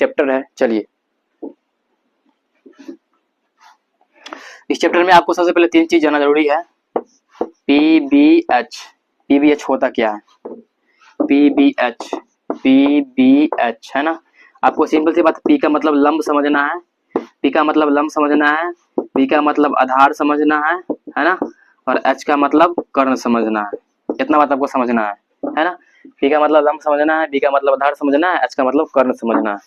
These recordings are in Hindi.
चैप्टर है। चलिए, इस चैप्टर में आपको सबसे पहले 3 चीज जानना जरूरी है। पीबीएच, पीबीएच होता क्या है? पीबीएच, पीबीएच है ना। आपको सिंपल सी बात, पी का मतलब लंब समझना है, पी का मतलब लंब समझना है, पी का मतलब आधार समझना है ना, और एच का मतलब कर्ण समझना है। इतना बात आपको समझना है ना। पी का मतलब लंब समझना है, बी का मतलब आधार समझना है, एच का मतलब कर्ण समझना है।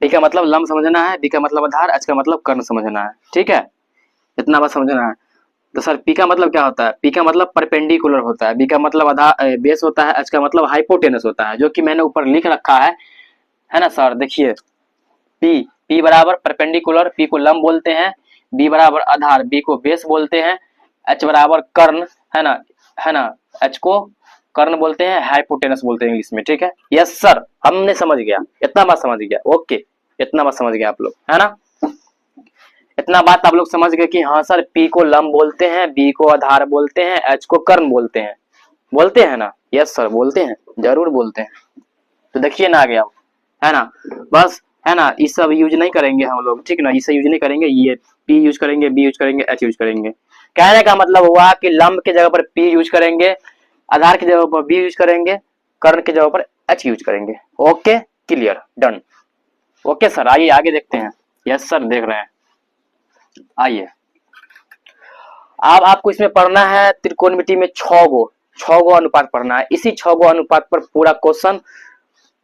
पी का मतलब लंब समझना है, बी का मतलब आधार, एच का मतलब कर्ण समझना है। ठीक है, इतना बात समझना है। तो सर पी का मतलब क्या होता है? पी का मतलब परपेंडिकुलर होता है, बी का मतलब आधार बेस होता है, एच का मतलब हाइपोटेनस होता है, जो कि मैंने ऊपर लिख रखा है ना सर। देखिए, पी बराबर परपेंडिकुलर, पी को लंब बोलते हैं, बी बराबर आधार, बी को बेस बोलते हैं, एच बराबर कर्ण है ना, एच को कर्ण बोलते हैं, हाइपोटेनस बोलते हैं इंग्लिश में। ठीक है, यस सर, हमने समझ गया, इतना बात समझ गया। ओके, इतना बात समझ गया आप लोग, है ना। इतना बात आप लोग समझ गए कि हाँ सर, पी को लंब बोलते हैं, बी को आधार बोलते हैं, एच को कर्ण बोलते हैं। बोलते हैं ना? यस सर, बोलते हैं, जरूर बोलते हैं। तो देखिए ना, आ गया है ना। बस है ना, ये सब यूज नहीं करेंगे हम लोग, ठीक ना, इसे यूज नहीं करेंगे। ये पी यूज करेंगे, बी यूज करेंगे, एच यूज करेंगे। कहने का मतलब हुआ कि लंब के जगह पर पी यूज करेंगे, आधार की जगह पर बी यूज करेंगे, कर्ण की जगह पर एच यूज करेंगे। Okay, clear, done. Okay sir, आइए आगे देखते हैं। यस सर, देख रहे हैं, आइए। अब आपको इसमें पढ़ना है त्रिकोणमिति में 6 गो अनुपात पढ़ना है। इसी 6 गो अनुपात पर पूरा क्वेश्चन,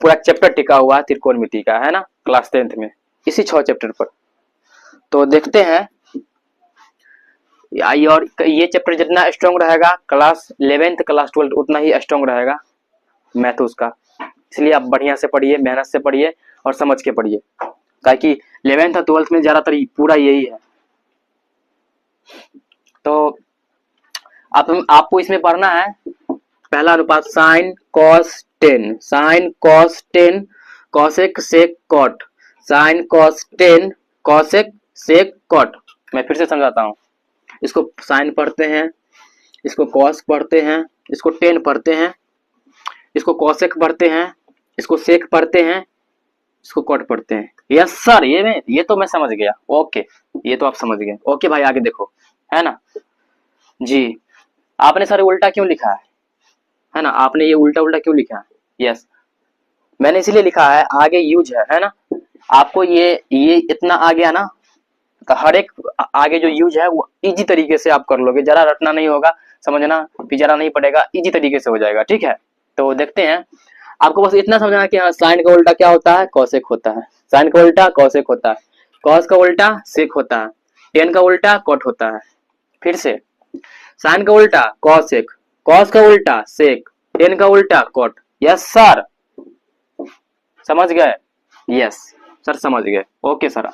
पूरा चैप्टर टिका हुआ है त्रिकोणमिति का, है ना, क्लास 10th में, इसी 6 चैप्टर पर। तो देखते हैं, और ये चैप्टर जितना स्ट्रॉन्ग रहेगा, क्लास 11th क्लास 12 उतना ही स्ट्रॉन्ग रहेगा मैथ उसका। इसलिए आप बढ़िया से पढ़िए, मेहनत से पढ़िए और समझ के पढ़िए, ताकि 11th और 12th में ज्यादातर पूरा यही है। तो आपको इसमें पढ़ना है पहला अनुपात sine cos tan, sine cos tan, cosec sec cot, sine cos tan, cosec sec cot. मैं फिर से समझाता हूँ। इसको साइन पढ़ते हैं, इसको कॉस पढ़ते हैं, इसको टेन पढ़ते हैं, इसको कॉसेक पढ़ते हैं, इसको सेक पढ़ते हैं, इसको कॉट पढ़ते हैं। यस सर, ये तो मैं समझ गया। ओके, ये तो आप समझ गए। ओके भाई, आगे देखो, है ना जी। आपने सर उल्टा क्यों लिखा है ना, आपने ये उल्टा उल्टा क्यों लिखा है? यस, मैंने इसीलिए लिखा है, आगे यूज है ना। आपको ये इतना आ गया ना, तो हर एक आगे जो यूज है वो इजी तरीके से आप कर लोगे, जरा रटना नहीं होगा, समझना भी जरा नहीं पड़ेगा, इजी तरीके से हो जाएगा। ठीक है, तो देखते हैं। आपको बस इतना समझना कि हाँ, साइन का उल्टा क्या होता है? कॉसेक होता है। साइन का उल्टा कॉसेक होता है, कॉस का उल्टा सेक होता है, टेन का उल्टा कॉट होता है। फिर से, साइन का उल्टा कॉसेक, कॉस का उल्टा सेक, टेन का उल्टा कॉट। यस सर, समझ गए? यस सर, समझ गए। ओके सर,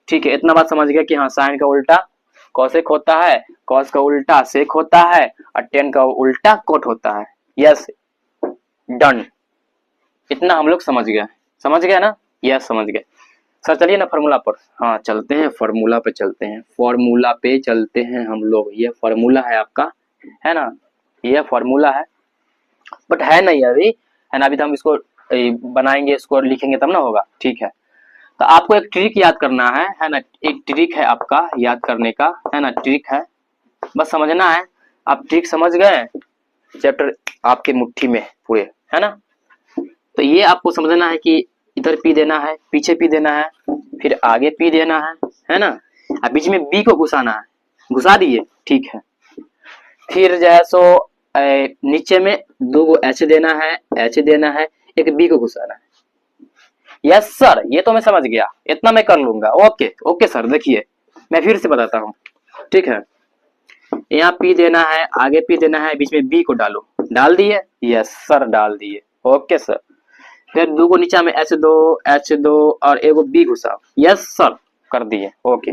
ठीक है, इतना बात समझ गया कि हाँ, साइन का उल्टा कॉसेक होता है, कॉस का उल्टा सेक होता है, और टेन का उल्टा कॉट होता है। Yes, done. इतना हम लोग समझ गए ना? यस, समझ गए सर। चलिए ना फॉर्मूला पर, हाँ चलते हैं, फॉर्मूला पे चलते हैं, फॉर्मूला पे चलते हैं हम लोग। ये फॉर्मूला है आपका, है ना, ये फॉर्मूला है, बट है नहीं अभी, है ना। अभी तो हम इसको बनाएंगे, इसको लिखेंगे तब ना होगा। ठीक है, तो आपको एक ट्रिक याद करना है ना, एक ट्रिक है आपका याद करने का, है ना, ट्रिक है, बस समझना है। आप ट्रिक समझ गए, चैप्टर आपके मुट्ठी में पूरे, है ना। तो ये आपको समझना है कि इधर पी देना है, पीछे पी देना है, फिर आगे पी देना है ना, और बीच में बी को घुसाना है, घुसा दिए, ठीक है। फिर जो है सो नीचे में 2 गो एच देना है, एच देना है, एक बी को घुसाना है। यस सर, ये तो मैं समझ गया, इतना मैं कर लूंगा। ओके ओके सर, देखिए मैं फिर से बताता हूँ, ठीक है। यहाँ पी देना है, आगे पी देना है, बीच में बी को डालो, डाल दिए? यस सर, डाल दिए। ओके सर, फिर 2 को नीचा में H2 और एगो बी घुसाओ। यस सर, कर दिए। ओके,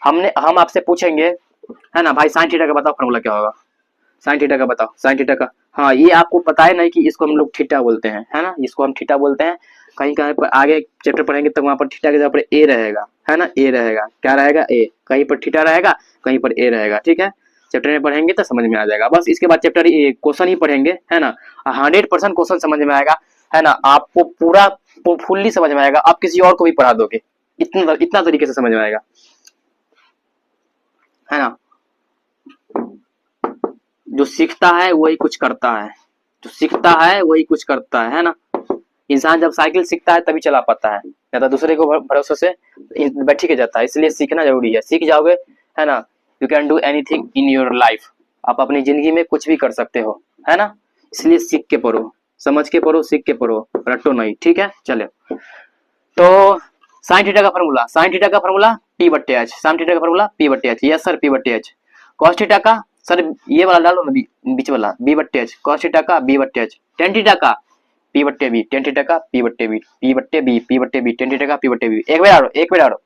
हम आपसे पूछेंगे, है ना भाई, साइन थीटा का बताओ फॉर्मूला क्या होगा? साइन थीटा का बताओ, साइन थीटा का। हाँ, ये आपको पता है नहीं कि इसको हम लोग थीटा बोलते हैं, है ना, इसको हम थीटा बोलते हैं। कहीं कहीं पर आगे चैप्टर पढ़ेंगे तो वहां पर थीटा के जगह पर ए रहेगा, है ना, ए रहेगा, क्या रहेगा? ए। कहीं पर थीटा रहेगा, कहीं पर ए रहेगा। ठीक है, चैप्टर में पढ़ेंगे तो समझ में आ जाएगा। बस इसके बाद चैप्टर क्वेश्चन ही पढ़ेंगे, है ना, 100% क्वेश्चन समझ में आएगा। है ना, आपको पूरा फुल्ली समझ में आएगा, आप किसी और को भी पढ़ा दोगे, इतना इतना तरीके से समझ में आएगा, है ना। जो सीखता है वही कुछ करता है, जो सीखता है वही कुछ करता है ना। इंसान जब साइकिल सीखता है तभी चला पाता है, या तो दूसरे को भरोसे से बैठ के जाता है, इसलिए सीखना जरूरी है। सीख जाओगे, है ना, you can do anything in your life, आप अपनी जिंदगी में कुछ भी कर सकते हो, है ना। इसलिए सीख के पढ़ो, समझ के पढ़ो, सीख के पढ़ो, रटो नहीं, ठीक है। चले तो साइन थीटा का फॉर्मूला, साइन थीटा का फॉर्मूला पी बट्टे एच, साइन थीटा का फॉर्मूला पी बट्टे एच, यस सर पी बट्टे एच। कॉस थीटा का सर ये वाला डालो ना, बीच वाला बी बट्टे एच, कॉस थीटा का बी बट्टे एच, टेन थीटा का पी बट्टे बी, टेन थीटा का पी बट्टे बी, पी बट्टे बी, पी बट्टे बी, टेन थीटा का पी बट्टे बी। एक बार आरो, एक बार आरो,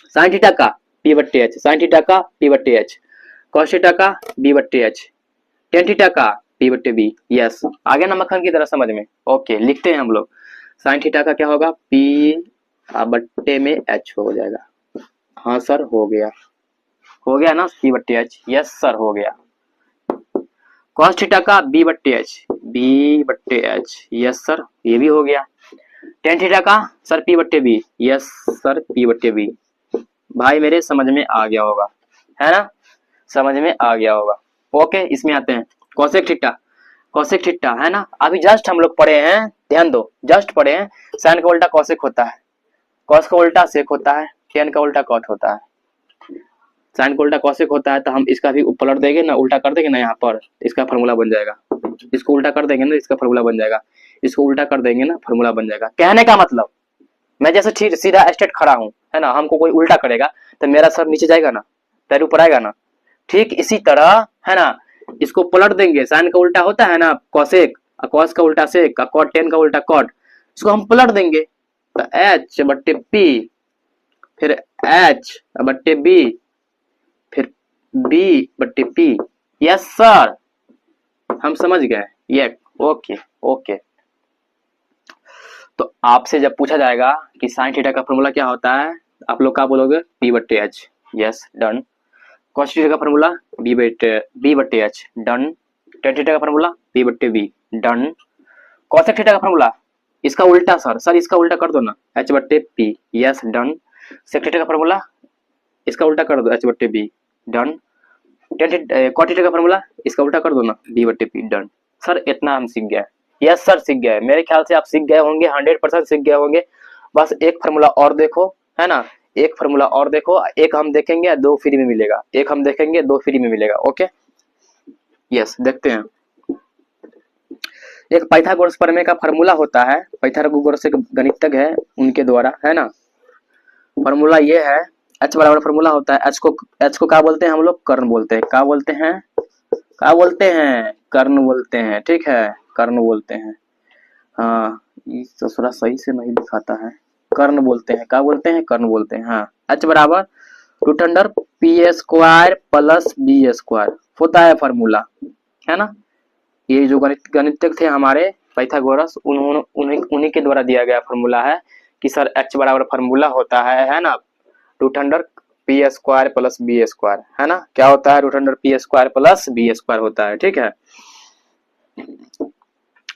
साइन थीटा का पी बट्टे एच, साइन थीटा का पी बट्टे एच, कॉस थीटा का बी बट्टे एच, टेन थीटा का पी बट्टे बी। यस, आगे ना मक्खन की तरह समझ में। ओके, लिखते हैं हम लोग, साइन थीटा का क्या होगा, पी बट्टे में एच हो जाएगा। हाँ सर हो गया, हो गया ना, पी बट्टे एच, यस सर हो गया। कॉस थीटा का बी बट्टे एच, बी बट्टे एच, यस सर ये भी हो गया। टेन थीटा का सर पी बट्टे बी, यस सर पी बट्टे बी। भाई मेरे समझ में आ गया होगा, है ना, समझ में आ गया होगा। ओके, इसमें आते हैं कोसेक थीटा, कोसेक थीटा, है ना, अभी जस्ट हम लोग पढ़े हैं, ध्यान दो, जस्ट पढ़े हैं, साइन का उल्टा कोसेक होता है, कॉस का उल्टा सेक होता है, टेन का उल्टा कॉट होता है। साइन का उल्टा कोसेक होता है तो हम इसका भी पलट देंगे ना, उल्टा कर देंगे ना, यहाँ पर इसका फॉर्मूला बन जाएगा। इसको उल्टा कर देंगे ना, इसका फॉर्मूला बन जाएगा। इसको उल्टा कर देंगे ना, फॉर्मूला बन जाएगा। कहने का मतलब, मैं जैसे ठीक सीधा स्ट्रेट खड़ा हूँ, है ना, हमको कोई उल्टा करेगा तो मेरा सर नीचे जाएगा ना, पैर ऊपर आएगा ना। ठीक इसी तरह, है ना, इसको पलट देंगे, साइन का उल्टा होता है ना कोसेक, कॉस का उल्टा सेक, कॉट, टेन का उल्टा कॉट, इसको हम पलट देंगे तो एच बट्टे पी, फिर एच बट्टे बी, फिर बी बट्टे पी। यस सर, हम समझ गए ये। ओके ओके, तो आपसे जब पूछा जाएगा कि साइन थीटा का फॉर्मूला क्या होता है, आप लोग क्या बोलोगे, पी बट्टे H, yes done. Cos theta का फॉर्मूला बी बट्टे एच, डन। टेन थीटा का फॉर्मूला बी बट्टे बी, डन। कॉसेक थीटा का फॉर्मूला इसका उल्टा, सर इसका उल्टा कर दो ना, एच बट्टे P, yes done. Sec theta का फॉर्मूला इसका उल्टा कर दो, एच बट्टे बी, डन। कॉट थीटा का फॉर्मूला इसका उल्टा कर दो ना, बी बट्टे पी, डन। सर इतना हम सीख गए, यस सर सीख गए, मेरे ख्याल से आप सीख गए होंगे, 100% सीख गए होंगे। बस एक फार्मूला और देखो, है ना, एक फार्मूला और देखो, एक हम देखेंगे, दो फ्री में मिलेगा, एक हम देखेंगे, दो फ्री में मिलेगा। ओके, यस देखते हैं। एक पाइथागोरस प्रमेय का फार्मूला होता है, पाइथागोरस एक गणितज्ञ है, उनके द्वारा, है ना, फार्मूला ये है, एच बराबर फार्मूला होता है, एच को क्या बोलते हैं हम लोग, कर्ण बोलते हैं, क्या बोलते हैं, क्या बोलते हैं, कर्ण बोलते हैं, ठीक है, कर्ण बोलते हैं। हाँ, ये तो थोड़ा सही से नहीं दिखाता है, कर्ण बोलते हैं, क्या बोलते हैं, कर्ण बोलते हैं। हाँ, एच बराबर root under P square plus B square होता है फार्मूला, है ना। ये जो गणितज्ञ थे हमारे पाइथागोरस, उन्होंने उन्हीं के द्वारा दिया गया फार्मूला है कि सर एच बराबर फार्मूला होता है ना, root under P square plus B square, है ना, क्या होता है, root under P square plus B square होता है, ठीक है।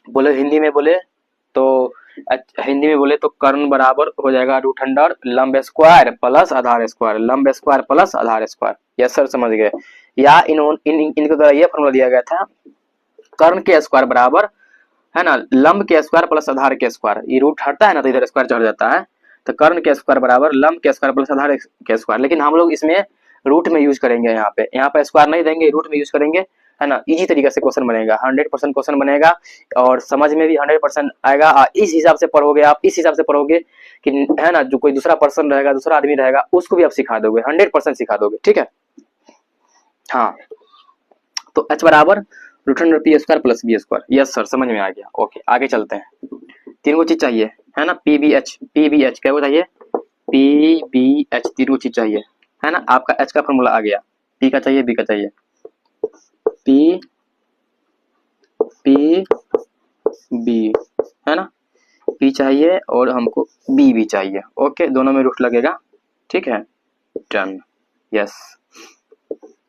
बोले हिंदी में बोले तो, हिंदी में बोले तो कर्ण बराबर हो जाएगा रूट अंडर लंब स्क्वायर प्लस आधार स्क्वायर, लंब स्क्वायर प्लस आधार स्क्वायर। यस सर समझ गए। या इनके द्वारा यह फॉर्मूला दिया गया था, कर्ण के स्क्वायर बराबर, है ना, लंब के स्क्वायर प्लस आधार के स्क्वायर, ये रूट हटता है ना तो इधर स्क्वायर चढ़ जाता है, तो कर्ण के स्क्वायर बराबर लंब के स्क्वायर प्लस आधार के स्क्वायर। लेकिन हम लोग इसमें रूट में यूज करेंगे, यहाँ पे स्क्वायर नहीं देंगे, रूट में यूज करेंगे, है ना। इजी तरीके से क्वेश्चन बनेगा, 100% क्वेश्चन बनेगा और समझ में भी 100% आएगा। इस हिसाब से पढ़ोगे आप, इस हिसाब से पढ़ोगे कि, है ना, जो कोई दूसरा पर्सन रहेगा, दूसरा आदमी रहेगा, उसको भी आप सिखा दोगे, 100% सिखा दोगे, ठीक है। हाँ, तो एच बराबर root under P square plus B square, yes sir समझ में आ गया। ओके, आगे चलते हैं। तीन को चीज चाहिए, है ना, पी बी एच क्या को चाहिए, पी बी एच, तीन को चीज चाहिए, है ना। आपका एच का फॉर्मूला आ गया, पी का चाहिए, बी का चाहिए, पी पी बी, है ना, पी चाहिए और हमको बी भी चाहिए। ओके, दोनों में रूट लगेगा, ठीक है, डन, यस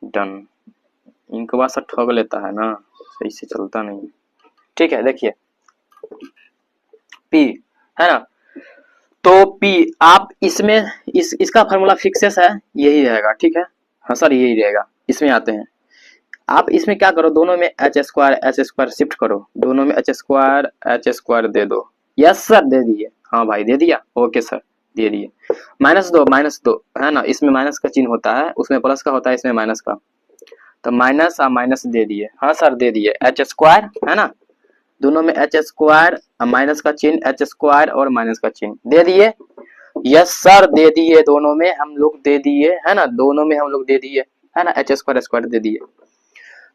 डन। इनको बात सब ठग लेता है ना, सही से चलता नहीं, ठीक है। देखिए पी, है ना। तो पी आप इसमें इसका फॉर्मूला फिक्सेस है, यही रहेगा, ठीक है। हाँ सर यही रहेगा। इसमें आते हैं, आप इसमें क्या करो, दोनों में एच स्क्वायर शिफ्ट करो, दोनों में एच स्क्वायर दे दो। यस सर दे दिए, हाँ भाई दे दिया, ओके सर दे दिए। माइनस दो है ना, इसमें माइनस का चिन्ह होता है, उसमें प्लस का होता है, इसमें माइनस का। तो माइनस और माइनस दे दिए, हाँ सर दे दिए। एच स्क्वायर है ना, दोनों में एच स्क्वायर, माइनस का चिन्ह, एच स्क्वायर और माइनस का चिन्ह दे दिए। यस सर दे दिए, दोनों में हम लोग दे दिए, है ना, दोनों में हम लोग दे दिए, है ना, एच स्क्वायर स्क्वायर दे दिए।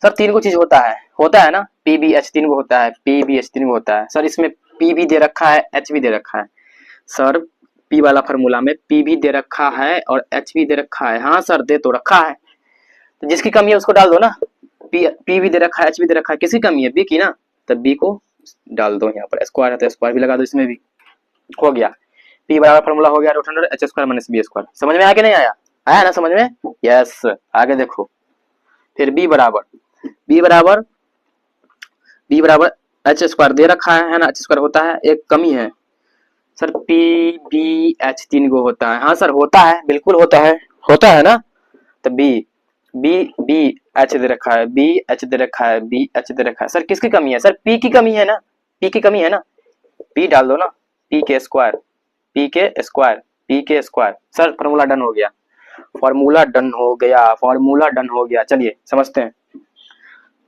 सर तीन को चीज होता है ना, पी बी एच तीन को होता है, पी बी एच तीन को होता है। सर इसमें पी भी दे रखा है, एच भी दे रखा है। सर पी वाला फार्मूला में पी भी दे रखा है और एच भी दे रखा है। हाँ सर दे तो रखा है, तो जिसकी कमी है उसको डाल दो ना। पी भी दे रखा है, एच भी दे रखा है, किसी कमी है बी की ना, तो बी को डाल दो। यहाँ पर स्क्वायर है तो स्क्वायर भी लगा दो, इसमें भी हो गया। पी बराबर फार्मूला हो गया root under H square minus B square. समझ में आया कि नहीं आया? आया ना समझ में? यस। आगे देखो, फिर बी बराबर एच स्क्वायर दे रखा है ना, एच स्क्वायर होता है, एक कमी है सर, पी बी एच तीन को होता है। हाँ सर होता है, बिल्कुल होता है ना। तो बी बी बी एच दे रखा है, बी एच दे रखा है, बी एच दे रखा है। सर किसकी कमी है? सर पी की कमी है ना, पी की कमी है ना, पी डाल दो ना, पी के स्क्वायर, पी के स्क्वायर, पी के स्क्वायर। सर फॉर्मूला डन हो गया, फॉर्मूला डन हो गया, फॉर्मूला डन हो गया। चलिए समझते हैं।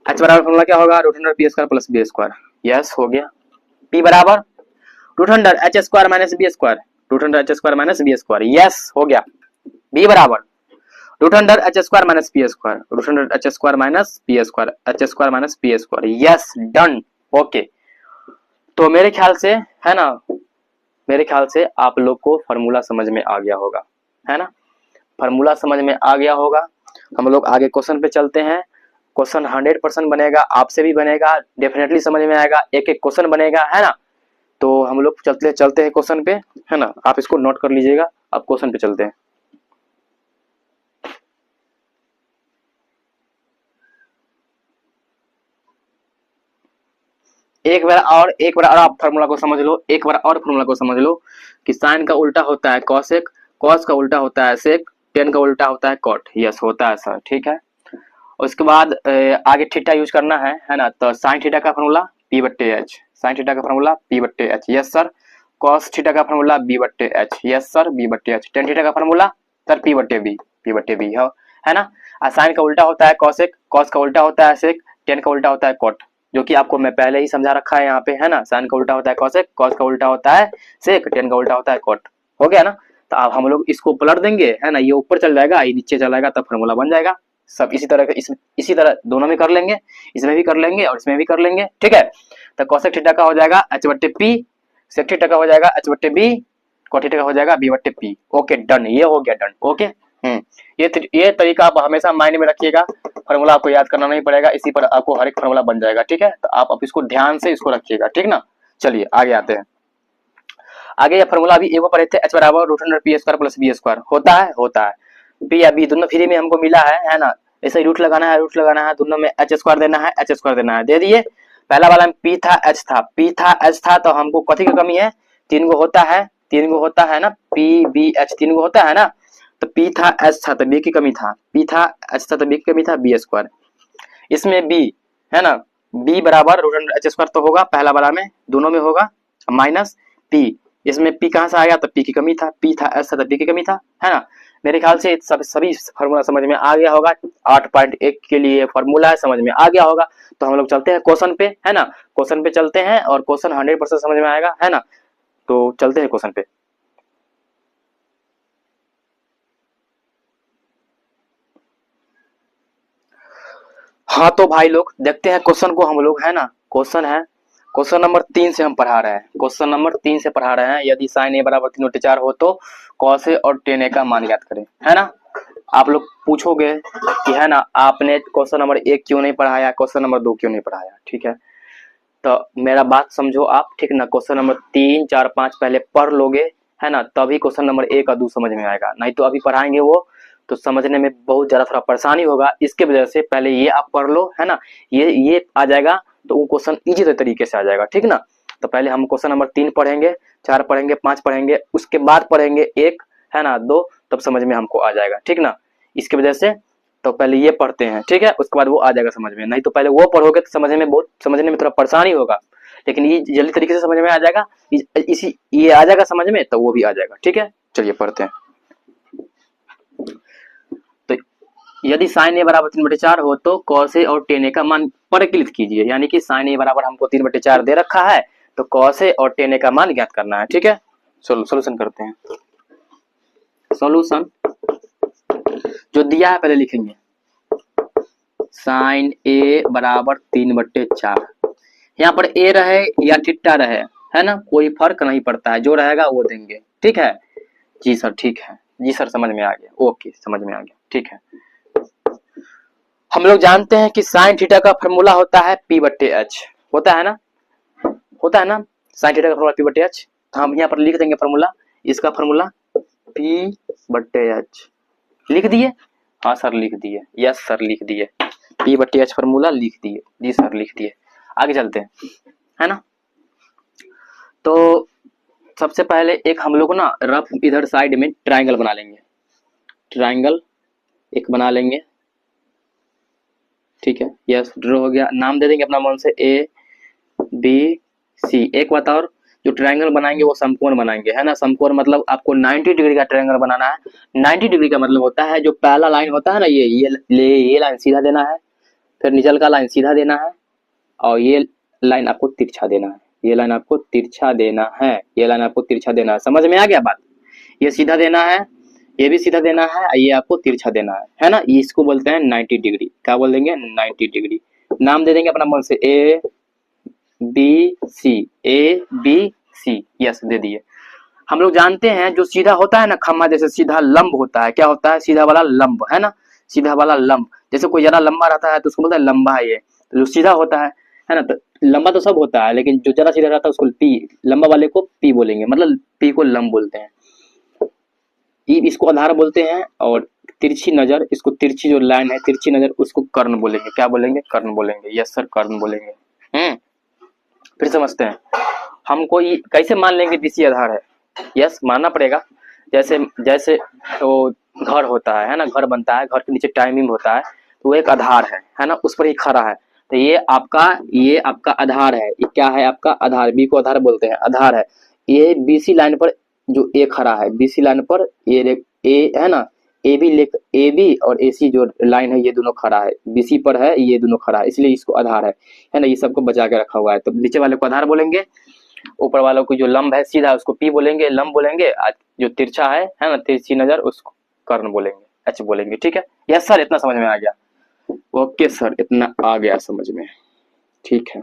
एच बराबर फॉर्मूला क्या होगा? Root under P square plus B square. Yes हो गया। पी बराबर root under H square minus B square, root under H square minus B square. Yes हो गया। बी बराबर root under H square minus P square, root under H square minus P square, H square minus P square. Yes done, okay. तो मेरे ख्याल से है ना, मेरे ख्याल से आप लोग को फॉर्मूला समझ में आ गया होगा, है ना, फॉर्मूला समझ में आ गया होगा। हम लोग आगे क्वेश्चन पे चलते हैं। क्वेश्चन 100% बनेगा, आपसे भी बनेगा, डेफिनेटली समझ में आएगा, एक एक क्वेश्चन बनेगा, है ना। तो हम लोग चलते हैं क्वेश्चन पे, है ना, आप इसको नोट कर लीजिएगा। अब क्वेश्चन पे चलते हैं। एक बार और आप फार्मूला को समझ लो, एक बार और फार्मूला को समझ लो कि साइन का उल्टा होता है कॉसेक, कॉस का उल्टा होता है सेक, टेन का उल्टा होता है कॉट। यस होता है सर, ठीक है। उसके बाद आगे थीटा यूज करना है ना, तो साइन थीटा का फार्मूला पी बट्टे एच, साइन थीटा का फार्मूला पी बट्टे H. Yes sir. Cos theta का फार्मूला बी बट्टे एच। यस सर बी बट्टे एच। टेन थीटा का फार्मूला सर पी बट्टे बी, पी बट्टे बी है ना। साइन का उल्टा होता है कॉसेक, कॉस का उल्टा होता है सेक, टेन का उल्टा होता है कॉट, जो कि आपको मैं पहले ही समझा रखा है यहाँ पे, है ना। साइन का उल्टा होता है कॉसेक, कॉस का उल्टा होता है सेक, टेन का उल्टा होता है कॉट। हो गया ना। तो अब हम लोग इसको पलट देंगे, है ना, ये ऊपर चल जाएगा, ये नीचे चला जाएगा, तब फार्मूला बन जाएगा। सब इसी तरह इसी तरह दोनों में कर लेंगे, इसमें भी कर लेंगे और इसमें भी कर लेंगे, ठीक है। तो कोसेक थीटा का हो जाएगा एच बट्टे पी, सेक थीटा का हो जाएगा एच बट्टे बी, कॉट थीटा का हो जाएगा बी बट्टे पी। ओके डन, ये हो गया डन, ओके। ये तरीका आप हमेशा माइंड में रखिएगा, फार्मूला आपको याद करना नहीं पड़ेगा, इसी पर आपको हर एक फार्मूला बन जाएगा, ठीक है। तो आप अब इसको ध्यान से इसको रखिएगा, ठीक ना। चलिए आगे आते हैं। आगे ये फार्मूला अभी एगो पढ़े थे, एच बराबर root under P square plus B square. होता है पी या बी दोनों फ्री में हमको मिला है ना। ऐसे ही रूट लगाना है, दोनों में एच स्क्वायर देना है, एच स्क्वायर देना है, दे दिए। पहला वाला में पी था एच था, तो हमको कथी की कमी है? तीन गो होता है ना, पी बी एच तीन गो होता है ना। तो पी था एच था तो बी की कमी था, पी था एच था तो बी की कमी था, बी स्क्वायर। इसमें बी है ना, बी बराबर रूट अंडर एच स्क्वायर तो होगा पहला वाला में, दोनों में होगा, माइनस पी। इसमें पी कहाँ से आया? तो पी की कमी था, पी था एच था तो पी की कमी था, है ना। मेरे ख्याल से सभी फार्मूला समझ में आ गया होगा। 8.1 के लिए फार्मूला है, समझ में आ गया होगा। तो हम लोग चलते हैं क्वेश्चन पे, है ना, क्वेश्चन पे चलते हैं और क्वेश्चन 100% समझ में आएगा, है ना। तो चलते हैं क्वेश्चन पे। हाँ तो भाई लोग देखते हैं क्वेश्चन को हम लोग, है ना। क्वेश्चन है, क्वेश्चन नंबर 3 से हम पढ़ा रहे हैं, क्वेश्चन नंबर 3 से पढ़ा रहे हैं। यदि साइन ए बराबर 3 बटे 4 हो तो कॉस ए और टेन ए का मान ज्ञात करें, है ना। आप लोग पूछोगे कि है ना, आपने क्वेश्चन नंबर 1 क्यों नहीं पढ़ाया, क्वेश्चन नंबर 2 क्यों नहीं पढ़ाया, ठीक है। तो मेरा बात समझो आप, ठीक ना। क्वेश्चन नंबर 3 4 5 पहले पढ़ लोगे, है ना, तभी क्वेश्चन नंबर 1 और 2 समझ में आएगा। नहीं तो अभी पढ़ाएंगे वो तो समझने में बहुत ज्यादा थोड़ा परेशानी होगा। इसके वजह से पहले ये आप पढ़ लो, है ना, ये आ जाएगा तो वो क्वेश्चन इजी तरीके से आ जाएगा, ठीक ना। तो पहले हम क्वेश्चन नंबर 3 पढ़ेंगे, 4 पढ़ेंगे, 5 पढ़ेंगे, उसके बाद पढ़ेंगे 1 है ना 2, तब समझ में हमको आ जाएगा, ठीक ना। इसकी वजह से तो पहले ये पढ़ते हैं, ठीक है, उसके बाद वो आ जाएगा समझ में। नहीं तो पहले वो पढ़ोगे तो समझने में थोड़ा परेशानी होगा, लेकिन ये जल्दी तरीके से समझ में आ जाएगा। इसी ये आ जाएगा समझ में तो वो भी आ जाएगा, ठीक है। चलिए पढ़ते हैं। तो यदि sin a बराबर 3/4 हो तो cos a और tan a का मान परिकलित कीजिए, यानी कि sin a बराबर हमको 3/4 दे रखा है, तो cos a और tan a का मान ज्ञात करना है, ठीक है। सोल्यूशन करते हैं। सोल्यूशन जो दिया है पहले लिखेंगे, sin a बराबर 3/4, यहाँ पर a रहे या थीटा रहे, है ना, कोई फर्क नहीं पड़ता है, जो रहेगा वो देंगे, ठीक है। जी सर ठीक है, जी सर समझ में आ गया, ओके समझ में आ गया, ठीक है। हम लोग जानते हैं कि साइन थीटा का फॉर्मूला होता है p/h, होता है ना, होता है ना, साइन थीटा का फॉर्मूला p/h। तो हम यहाँ पर लिख देंगे फॉर्मूला, इसका फॉर्मूला p/h लिख दिए। हाँ सर लिख दिए, यस सर लिख दिए, p/h फॉर्मूला लिख दिए, जी सर लिख दिए। आगे चलते हैं, है ना। तो सबसे पहले एक हम लोग ना रफ इधर साइड में ट्रायंगल बना लेंगे, ट्रायंगल एक बना लेंगे, ठीक है। यस ड्रॉ हो गया, नाम दे देंगे अपना मन से ABC। एक बात और, जो ट्रायंगल बनाएंगे वो समकोण बनाएंगे, है ना। समकोण मतलब आपको 90 डिग्री का ट्रायंगल बनाना है। 90 डिग्री का मतलब होता है जो पहला लाइन होता है ना, ये लाइन सीधा देना है, फिर निचल का लाइन सीधा देना है, और ये लाइन आपको तिरछा देना है, ये लाइन आपको तिरछा देना है, ये लाइन आपको तिरछा देना है। समझ में आ गया बात। ये सीधा देना है, ये भी सीधा देना है, ये आपको तिरछा देना है ना। ये इसको बोलते हैं 90 डिग्री। क्या बोल देंगे? 90 डिग्री। नाम दे देंगे अपना मन से ABC। यस दे दिए। हम लोग जानते हैं जो सीधा होता है ना खम्मा जैसे सीधा लंब होता है, क्या होता है? सीधा वाला लंब, है ना, सीधा वाला लंब। जैसे कोई ज्यादा लंबा रहता है तो उसको बोलते हैं लंबा है ये। तो जो सीधा होता है ना, तो लंबा तो सब होता है, लेकिन जो ज्यादा सीधा रहता है उसको पी, लंबा वाले को पी बोलेंगे, मतलब पी को लंब बोलते हैं, इसको आधार बोलते हैं। और तिरछी नजर, इसको तिरछी जो लाइन है तिरछी नजर, उसको कर्ण बोलेंगे। क्या बोलेंगे? कर्ण बोलेंगे। यस सर कर्ण बोलेंगे। फिर समझते हैं हमको ये कैसे मान लेंगे बीसी आधार है। यस मानना पड़ेगा। जैसे जैसे तो घर होता है ना, घर बनता है, घर के नीचे टाइमिंग होता है, तो वो एक आधार है ना, उस पर ही खड़ा है। तो ये आपका आधार है। ये क्या है? आपका आधार। बी को आधार बोलते हैं, आधार है। ये बीसी लाइन पर जो ए खड़ा है, बीसी लाइन पर ये ए है ना, ए बी और एसी जो लाइन है ये दोनों खड़ा है, बीसी पर है, ये दोनों खड़ा है, इसलिए इसको आधार है ना। ये सबको बचा के रखा हुआ है। तो नीचे वाले को आधार बोलेंगे, ऊपर वालों को जो लंब है सीधा उसको पी बोलेंगे, लंब बोलेंगे, जो तिरछा है ना, तिरछी नजर, उसको कर्ण बोलेंगे, एच बोलेंगे। ठीक है। यस सर इतना समझ में आ गया? ओके सर इतना आ गया समझ में, ठीक है।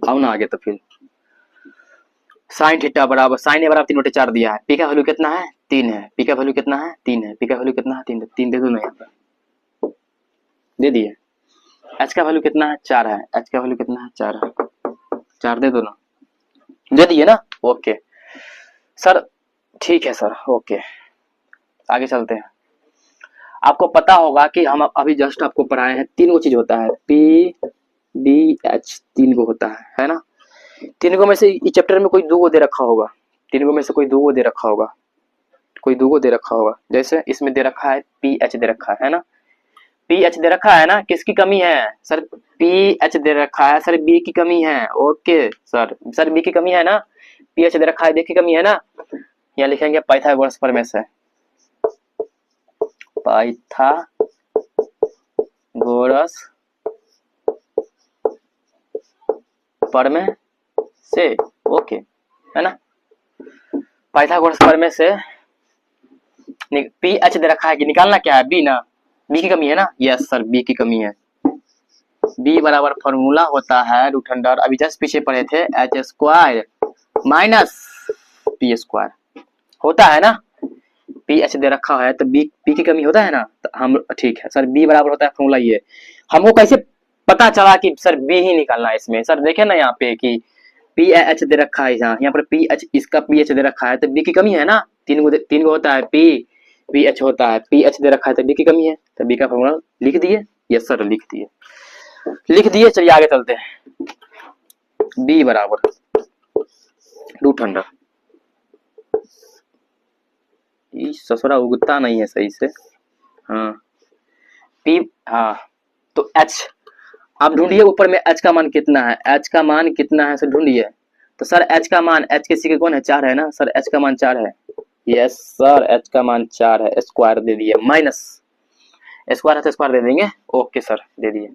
आओ ना आगे। तो फिर साइन थीटा बराबर साइन ए बराबर 3/4 दिया है। पी का वैल्यू कितना है? 3 है। पी का वैल्यू कितना है? 3 है। पी का वैल्यू कितना है? 3 दे दो ना, यहाँ पर दे दिए। एच का वैल्यू कितना है? 4 है। एच का वैल्यू कितना है? 4 है। 4 दे दो ना, दे दिए ना। ओके सर ठीक है सर, ओके आगे चलते हैं। आपको पता होगा कि हम अभी जस्ट आपको पढ़ाए हैं 3 चीज होता है, पी बी एच, 3 होता है ना। 3 में से इस चैप्टर में कोई 2 दे रखा होगा, 3 में से कोई 2 दे रखा होगा, कोई 2 दे रखा होगा। जैसे इसमें दे रखा है पी एच दे रखा है ना, पी एच दे रखा है ना। किसकी कमी है सर? पी एच दे रखा है सर, बी की कमी है। ओके सर बी की कमी है ना, पी एच दे रखा है, बी की कमी है ना। यहाँ लिखेंगे पाइथागोरस प्रमेय से, पाइथागोरस प्रमेय से, ओके है ना। पाइथागोरस प्रमेय से पी एच दे रखा है कि निकालना क्या है? बी ना, बी की कमी है ना। यस सर बी की कमी है। बी बराबर फॉर्मूला होता है रूट अंडर, अभी जस्ट पीछे पढ़े थे, H square minus P square होता है ना। पी एच दे रखा है तो बी की कमी होता है ना। तो हम ठीक है सर, बी बराबर होता है फॉर्मूला ये। हमको कैसे पता चला कि सर बी ही निकालना है इसमें? सर देखे ना यहाँ पे कि पी एच दे रखा है, यहाँ पर पी एच, इसका पी एच दे रखा है, तो बी की कमी है ना। 3 गो होता है, पी एच होता है, पी एच दे रखा है तो बी की कमी है, तो बी का फॉर्मूला लिख दिए। यस सर लिख दिए। चलिए आगे चलते हैं। बी बराबर √100। ससुरा उगता नहीं है सही से। हाँ पी, हाँ तो एच, आप ढूंढिए ऊपर में एच का मान कितना है, एच का मान कितना है सर ढूंढिए। तो सर एच का मान, एच के सी कौन है 4 है ना सर, एच का मान 4 है। यस सर एच का मान 4 है, स्क्वायर दे दिए, माइनस स्क्वायर है तो स्क्वायर दे देंगे। ओके सर दे दिए।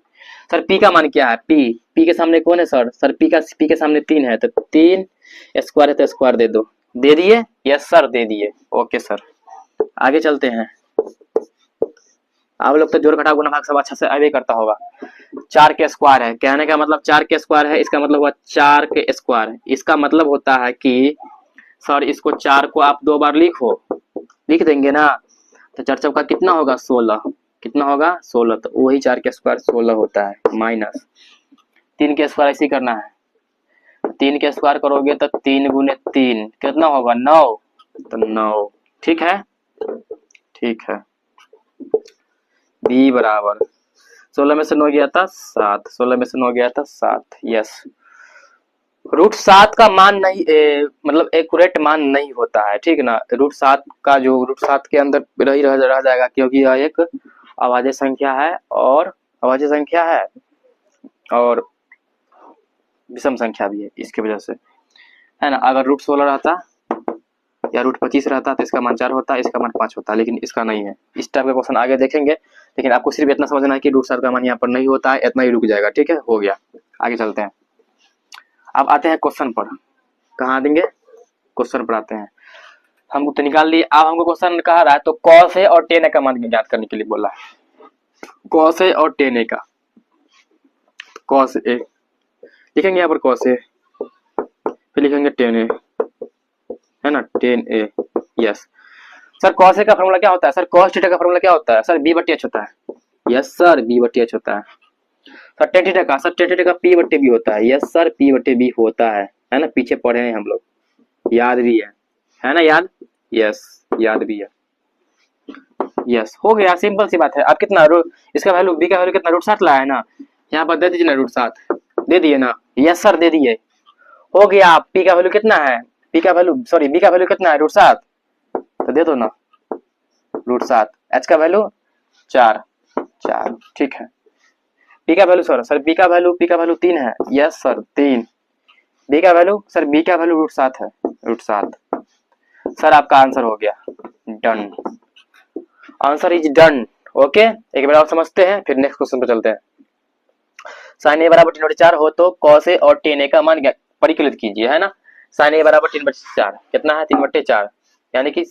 सर पी का मान क्या है, पी, पी के सामने कौन है सर, सर पी के सामने 3 है तो 3 स्क्वायर है तो स्क्वायर दे दो, दे दिए। यस सर दे दिए। ओके सर आगे चलते हैं। आप लोग तो जोड़ घटाव गुणा भाग सब अच्छा से अवे करता होगा। 4 के स्क्वायर है, कहने का मतलब 4 के स्क्वायर है, इसका मतलब हुआ 4 के स्क्वायर। इसका मतलब होता है कि सर इसको 4 को आप 2 बार लिखो, लिख देंगे ना, तो 4 चौका कितना होगा 16, कितना होगा 16, तो वही 4 के स्क्वायर 16 होता है। माइनस 3 के स्क्वायर ऐसे ही करना है, 3 के स्क्वायर करोगे तो 3 गुने 3 कितना होगा 9, तो 9। ठीक है, ठीक है। बी बराबर 16 में से 9 गया था 7, 16 में से 9 गया था 7। यस √7 का मान नहीं मतलब एक्यूरेट मान नहीं होता है, ठीक है ना। √7 का जो √7 के अंदर रह जाएगा, क्योंकि यह एक अभाज्य संख्या है और अभाज्य संख्या है और विषम संख्या भी है, इसकी वजह से है ना। अगर √16 रहता या √25 रहता तो इसका मान 4 होता, इसका मान 5 होता, लेकिन इसका नहीं है। इस टाइप का क्वेश्चन आगे देखेंगे, लेकिन आपको सिर्फ इतना समझना है कि √7 का मान यहाँ पर नहीं होता है, इतना ही रुक जाएगा। ठीक है, हो गया। आगे चलते हैं। अब आते हैं क्वेश्चन पर, कहाँ देंगे, क्वेश्चन पर आते हैं। हमको तो निकाल लिए, अब हमको क्वेश्चन कहा रहा है तो cos A और tan A का मान ज्ञात करने के लिए बोला है। cos A और tan A का, cos A लिखेंगे यहाँ पर cos A, फिर लिखेंगे tan A, है ना, tan A। Yes sir cos A का फॉर्मूला क्या होता है, सर cos थीटा का फॉर्मूला क्या होता है, सर b/h होता है। यस सर b/h होता है। सर tan थीटा का, सर tan थीटा का p/b होता है। यस सर p/b होता है ना, पीछे पढ़े हैं हम लोग, याद भी है ना, याद, यस याद भी है। यस हो गया, सिंपल सी बात है। आप कितना इसका वैल्यू, बी का वैल्यू कितना √7 लाया है ना, यहाँ पर दे दीजिए ना √7, दे दिए ना। यस सर दे दिए, हो गया। पी का वैल्यू कितना है, पी का वैल्यू सॉरी बी का वैल्यू कितना है √7, तो दे दो ना √7। एच का वैल्यू 4, ठीक है। पी का वैल्यू सर बी का वैल्यू 3 है। Yes sir 3। बी का वैल्यू सर बी का वैल्यू √7 है, √7। सर आपका आंसर हो गया, done, answer is done. Okay, एक बार और समझते हैं फिर नेक्स्ट क्वेश्चन पे चलते हैं। sin a बराबर 3/4 हो तो cos a और tan a का मान परिकलित कीजिए, है ना। sin a बराबर 3/4 कितना है 3/4, यानी कि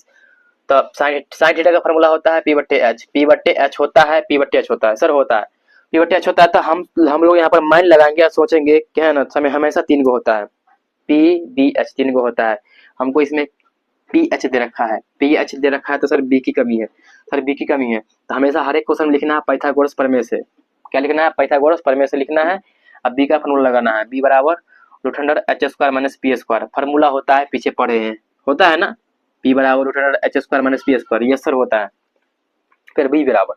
तब sin थीटा का फॉर्मूला होता है p/h, p/h होता है, p/h होता है सर, होता है p/h होता है। तो हम लोग यहाँ पर मान लगाएंगे और सोचेंगे क्या है ना, समय हमेशा 3 गो होता है, p/b/h 3 गो होता है। हमको इसमें पीएच दे रखा है, पीएच दे रखा है तो सर बी की कमी है, सर बी की कमी है। तो हमेशा हर एक क्वेश्चन में लिखना है पाइथागोरस प्रमेय से, क्या लिखना है, पाइथागोरस प्रमेय से लिखना है। अब बी का फॉर्मूला लगाना है, बी बराबर √h² - p²। फॉर्मूला होता है, पीछे पढ़े हैं, होता है ना, p बराबर √h² - p²। यस सर होता है। फिर बी बराबर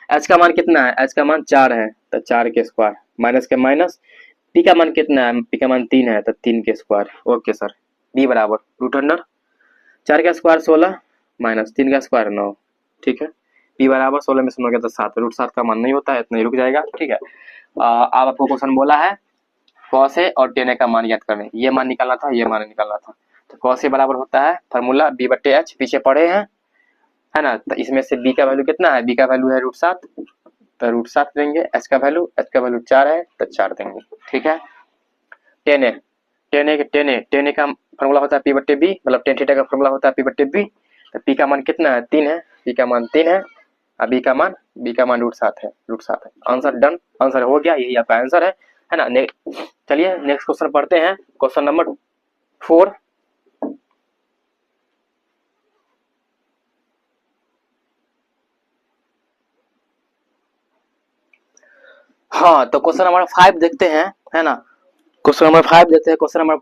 h का मान कितना है, h का मान 4 है तो 4 के स्क्वायर, माइनस के माइनस, p का मान कितना है, p का मान 3 है तो 3 के स्क्वायर। ओके सर, b बराबर √4 का स्क्वायर 16 माइनस 3 का स्क्वायर 9, ठीक है। p बराबर 16 में से 9 गया तो 7, √7 का मान नहीं होता है, इतना ही रुक जाएगा। ठीक है, अब आपको क्वेश्चन बोला है cos A और tan A का मान ज्ञात करने, ये मान निकालना था, ये मान निकालना था। तो cos A बराबर होता है फॉर्मूला b/h, पीछे पढ़े हैं, है ना। तो इसमें से b का वैल्यू कितना है, b का वैल्यू है √7, तो √7 देंगे। h का वैल्यू 4 है तो 4 देंगे, ठीक है। tan A का फॉर्मूला होता है p/b, मतलब tan थीटा का फॉर्मूला होता है p/b। तो p का मान कितना है 3 है, p का मान 3 है, और b का मान √7 है। आंसर डन, आंसर हो गया, यही आपका आंसर है ना। चलिए नेक्स्ट क्वेश्चन पढ़ते हैं, क्वेश्चन नंबर 4। हाँ तो क्वेश्चन नंबर 5 देखते हैं, है ना। क्वेश्चन नंबर 5 देखते हैं, क्वेश्चन नंबर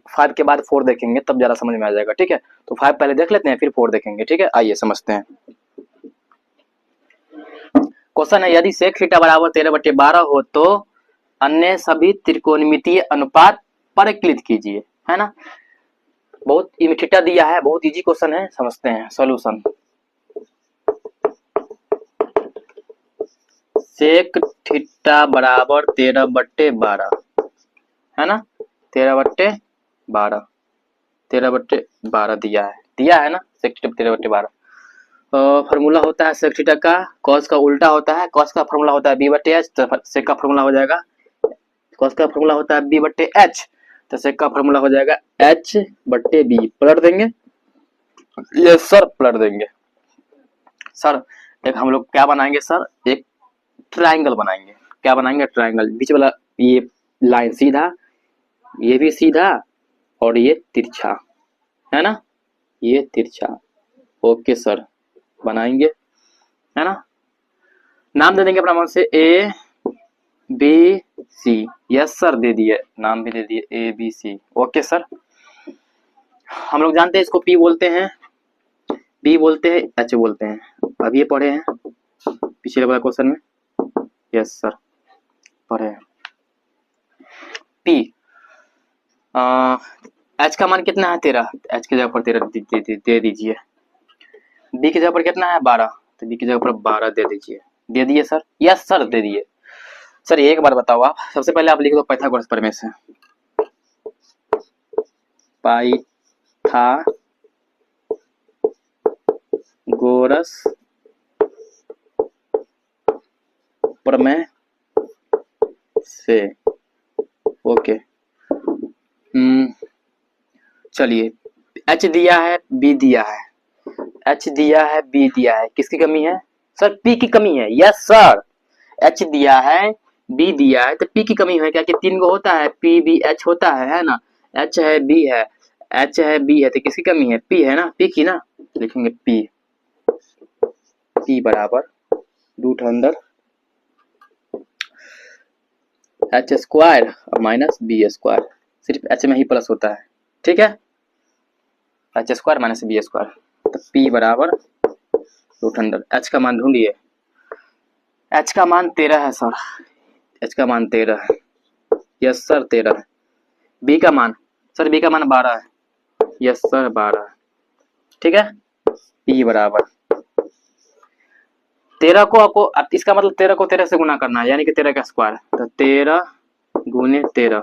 5 के बाद 4 देखेंगे, तब ज्यादा समझ में आ जाएगा। ठीक है, तो 5 पहले देख लेते हैं फिर 4 देखेंगे। ठीक है, आइए समझते हैं। क्वेश्चन है, यदि sec थीटा बराबर 13/12 हो तो अन्य सभी त्रिकोणमितीय अनुपात परिकलित कीजिए, है ना। बहुत थीटा दिया है, बहुत इजी क्वेश्चन है, समझते हैं सॉल्यूशन। सेक थीटा बराबर 13/12, है ना। 13/12 दिया है ना। सेक थीटा 13/12 फॉर्मूला होता है सेक थीटा का, कॉस का उल्टा होता है, कॉस का फॉर्मूला होता है b/h, तो सेक का फॉर्मूला हो जाएगा, कॉस का फॉर्मूला होता है b/h, तो सेक का फॉर्मूला हो जाएगा h/b। पलट देंगे, ये सर पलट देंगे सर। एक हम लोग क्या बनाएंगे सर, एक ट्रायंगल बनाएंगे। क्या बनाएंगे, ट्रायंगल। बीच वाला ये लाइन सीधा, ये भी सीधा, और ये तिरछा, है ना, ये तिरछा। ओके सर, बनाएंगे, है ना। नाम दे देंगे अपना मन से A B C। Yes sir, दे दिए, नाम भी दे दिए A B C। Okay sir, हम लोग जानते हैं इसको P बोलते हैं, B बोलते हैं, H बोलते हैं। अब ये पढ़े हैं पिछले वाला क्वेश्चन में। यस सर, पढ़े हैं। P H का मान कितना है 13, H की जगह पर 13 दे दीजिए। B की जगह पर कितना है 12, तो B की जगह पर 12 दे दीजिए। दे दिए सर, यस सर दे दिए। सर एक बार बताओ आप, सबसे पहले आप लिख दो पाइथागोरस प्रमेय से। पाइथागोरस प्रमेय से। ओके, चलिए, H दिया है, B दिया है, H दिया है, B दिया है, किसकी कमी है सर, P की कमी है। यस सर, H दिया है, B दिया है, तो P की कमी है क्या, कि 3 को होता है, P B H होता है ना। H है, B है, H है, B है, तो किसकी कमी है, P है ना, P की ना। लिखेंगे P बराबर रूट अंडर H स्क्वायर और माइनस B स्क्वायर। सिर्फ H में ही प्लस होता है, ठीक है। H square minus B square, तो P बराबर रूट अंडर, H का मान ढूंढिए। H का मान 13 है सर, H का मान 13 है। यस सर 13 है। B का मान सर, B का मान 12 है। यस सर 12 है, ठीक है। P बराबर 13 को आपको, इसका मतलब 13 को 13 से गुना करना है, यानी कि 13 का स्क्वायर, तो 13 गुने 13,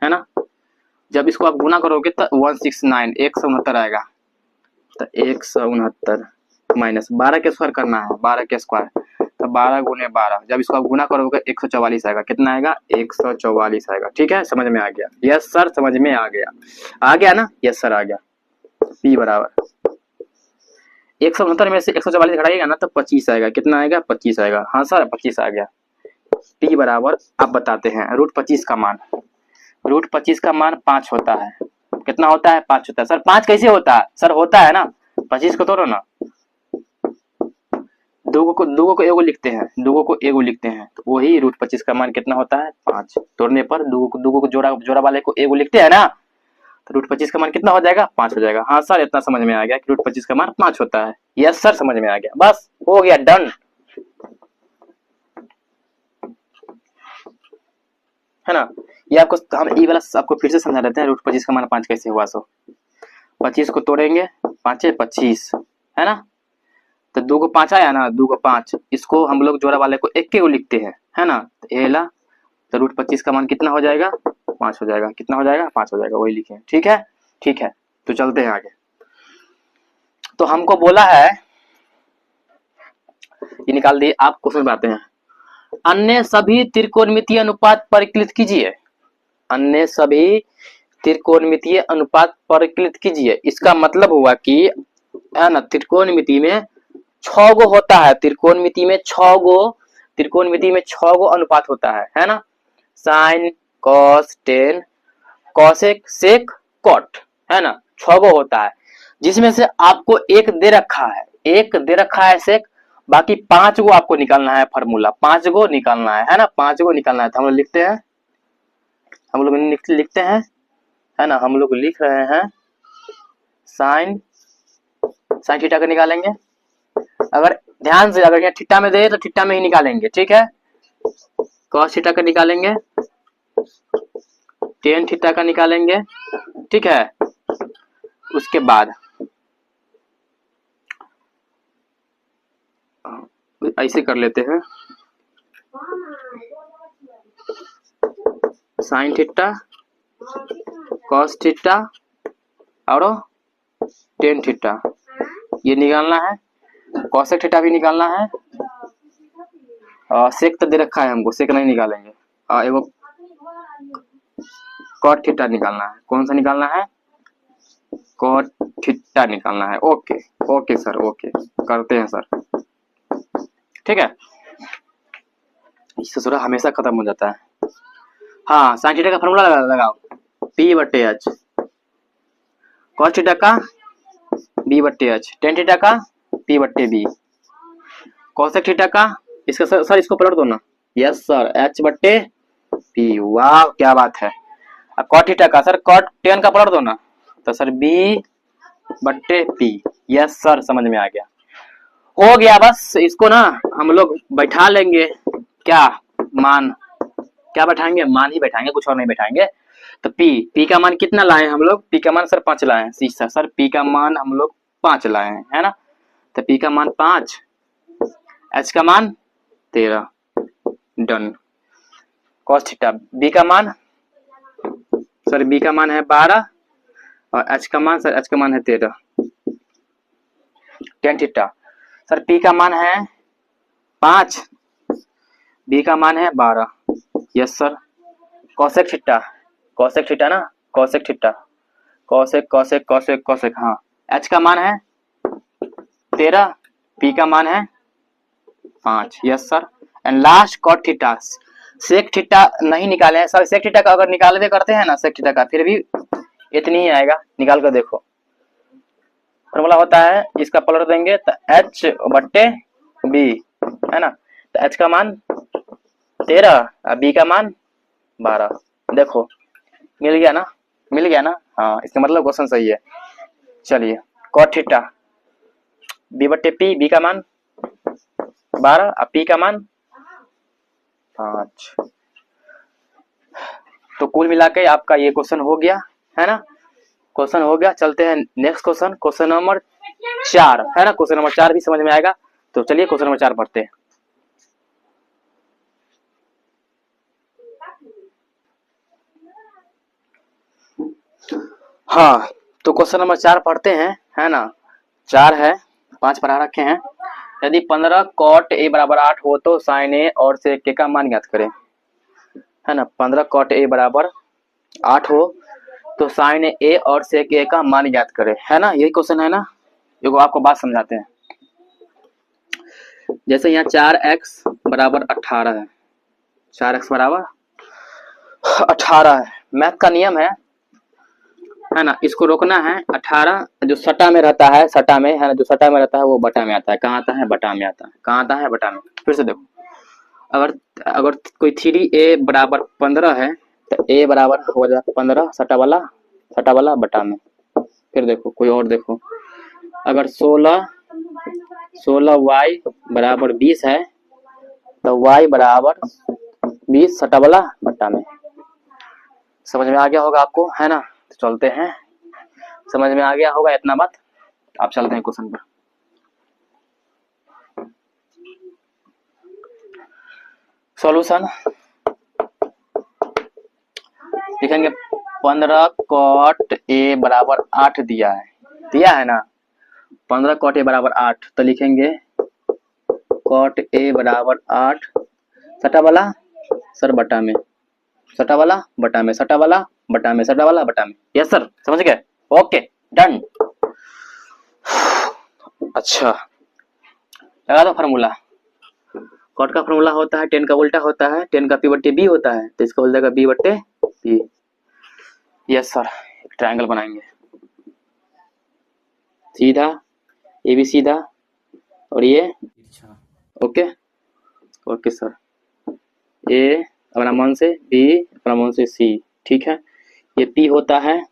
है ना। जब इसको आप गुना करोगे तो 169 169 आएगा, तो 169 माइनस 12 के स्क्वायर करना है, 12 के स्क्वायर, तो 12 गुने 12, जब इसको आप गुना करोगे 144 आएगा। कितना आएगा, 144 आएगा, ठीक है। समझ में आ गया, यस सर समझ में आ गया ना, यस सर आ गया। P बराबर 169 में से 144 घटाइएगा ना, तो 25 आएगा। कितना आएगा, 25 आएगा। हाँ सर 25 आ गया। P बराबर, अब बताते हैं रूट 25 का मान। रूट 25 का मान 5 होता है। कितना होता है, 5 होता है। सर 5 कैसे होता है, सर होता है ना, 25 को तोड़ो ना, दो को एगो लिखते हैं, दो को एगो लिखते हैं, तो वही रूट 25 का मान कितना होता है, 5। तोड़ने पर दो को जोड़ा वाले को एगो लिखते हैं ना, तो रूट 25 का मान कितना हो जाएगा, 5 हो जाएगा। हाँ सर, इतना समझ में आ गया कि रूट 25 का मान 5 होता है। यस सर समझ में आ गया, बस हो गया, डन, है ना। ये आपको, हम ये वाला आपको फिर से समझा देते हैं, रूट 25 का मान 5 कैसे हुआ। सो 25 को तोड़ेंगे, 5 25, है ना, तो 2 को 5 आया ना, 2 को 5, इसको हम लोग जोड़ा वाले को एक के को लिखते हैं, है ना, तो एला, तो रूट 25 का मान कितना हो जाएगा, 5 हो जाएगा। कितना हो जाएगा, 5 हो जाएगा, वही लिखे, ठीक है, ठीक है। तो चलते हैं आगे। तो हमको बोला है, ये निकाल दिए, आप क्वेश्चन बनाते हैं। अन्य सभी त्रिकोणमितीय अनुपात परिकलित कीजिए। अन्य सभी त्रिकोणमितीय अनुपात परिकलित कीजिए, इसका मतलब हुआ कि, है ना, त्रिकोणमिति में 6 गो होता है, त्रिकोणमिति में 6 गो अनुपात होता है ना। Sine cos tan cosec sec cot, है ना, 6 गो होता है, जिसमें से आपको एक दे रखा है सेक, बाकी 5 गो आपको निकालना है फॉर्मूला, 5 गो निकालना है ना, 5 गो निकालना है। तो हम लोग लिखते हैं, है ना, हम लोग लिख रहे हैं साइन थीटा का निकालेंगे। अगर ध्यान से, अगर यहाँ थीटा में दे तो थीटा में ही निकालेंगे, ठीक है। कॉस थीटा का निकालेंगे, टेन थीटा का निकालेंगे, ठीक है। उसके बाद ऐसे कर लेते हैं, साइन थीटा, कॉस थीटा और टेन थीटा, ये निकालना है। कॉसेक थीटा भी निकालना है। सेक तो दे रखा है हमको, सेक नहीं निकालेंगे। एगो कॉट थीटा निकालना है। कौन सा निकालना है? कॉट थीटा निकालना है। ओके ओके सर, ओके करते हैं सर, ठीक है। इससे थोड़ा हमेशा खत्म हो जाता है। हाँ, साइन थीटा का फॉर्मूला लगाओ, पी बटे एच, कॉस थीटा का बी बटे एच, टेन थीटा का पी बटे बी, कॉसेक थीटा का इसका सर इसको पलट दो ना। यस सर, एच बटे पी। वाह क्या बात है। कॉट थीटा का सर कॉट टेन का पलट दो ना, तो सर बी बट्टे पी। यस सर, समझ में आ गया, हो गया। बस इसको ना हम लोग बैठा लेंगे। क्या मान, क्या बैठाएंगे? मान ही बैठाएंगे, कुछ और नहीं बैठाएंगे। तो पी का मान कितना लाए हम लोग? पी का मान सर 5 लाए हैं। शीशा सर, पी का मान हम लोग 5 लाए हैं, है ना। तो पी का मान 5, एच का मान 13, डन। कॉस थीटा, बी का मान सर, बी का मान है 12 और एच का मान सर, एच का मान है 13। टेन थीटा सर, पी का मान है 5, बी का मान है 12। Yes sir. Cosec theta, cosec theta ना, cosec theta, cosec cosec cosec cosec, हाँ। एच का मान है 13, पी का मान है 5। Yes sir. And last cot theta, sec theta नहीं निकाले हैं सर। सेक थीटा का अगर निकालवे करते हैं ना, सेक थीटा का, फिर भी इतनी ही आएगा। निकाल कर देखो, फॉर्मूला होता है, इसका पलट देंगे तो एच बट्टे बी, है ना। तो एच का मान 13 और बी का मान 12। देखो मिल गया ना, मिल गया ना। हाँ, इसका मतलब क्वेश्चन सही है। चलिए, कॉट थीटा, बी बट्टे पी, बी का मान 12 और पी का मान 5। तो कुल मिला के आपका ये क्वेश्चन हो गया, है ना। क्वेश्चन हो गया। चलते हैं नेक्स्ट क्वेश्चन, क्वेश्चन नंबर 4, है ना। क्वेश्चन नंबर 4 भी समझ में आएगा। तो चलिए क्वेश्चन नंबर 4 पढ़ते हैं। हाँ, तो क्वेश्चन नंबर 4 पढ़ते हैं, है ना। 4 है, 5 पढ़ा रखे हैं। यदि 15 कॉट ए बराबर 8 हो तो साइन ए और सेक के का मान ज्ञात करें, है ना। 15 कॉट ए बराबर 8 हो तो साइन ए और सेक ए का मान ज्ञात करें, है ना। यही क्वेश्चन है ना। देखो आपको बात समझाते हैं। जैसे यहाँ 4x बराबर 18 है, 4x बराबर 18 है। मैथ का नियम है ना। इसको रोकना है। 18 जो सटा में रहता है, सटा में, है ना, जो सटा में रहता है वो बटा में आता है। कहाँ आता है? बटा में आता है। कहाँ आता है? बटा में। फिर से देखो, अगर अगर कोई 3a बराबर 15 है तो a बराबर हो जाता 15 सटा वाला बटा में। फिर देखो कोई और देखो, अगर 16y बराबर 20 है तो y बराबर 20 सटा वाला बटा में। समझ में आ गया होगा आपको, है ना। तो चलते हैं, समझ में आ गया होगा इतना बात। आप चलते हैं क्वेश्चन पर। सॉल्यूशन लिखेंगे। 15 कॉट ए बराबर 8 दिया है ना। 15 कॉट ए बराबर 8, तो लिखेंगे कॉट ए बराबर 8 सटा वाला सर बटा में, सटा वाला बटा में, सटा वाला बटा में, सटा वाला बटा में। यस सर, समझ गए। Okay done. अच्छा, लगा दो फार्मूला। कॉट का फार्मूला होता है 10 का उल्टा होता है, 10 का पी बट्टे बी होता है, तो इसका उल्टा का बी बट्टे बी। यस सर, एक ट्रायंगल बनाएंगे सीधा, ये भी सीधा और ये ओके ओके सर। ए अपना मन से, बी अपना मन से, सी, ठीक है। ये पी होता है,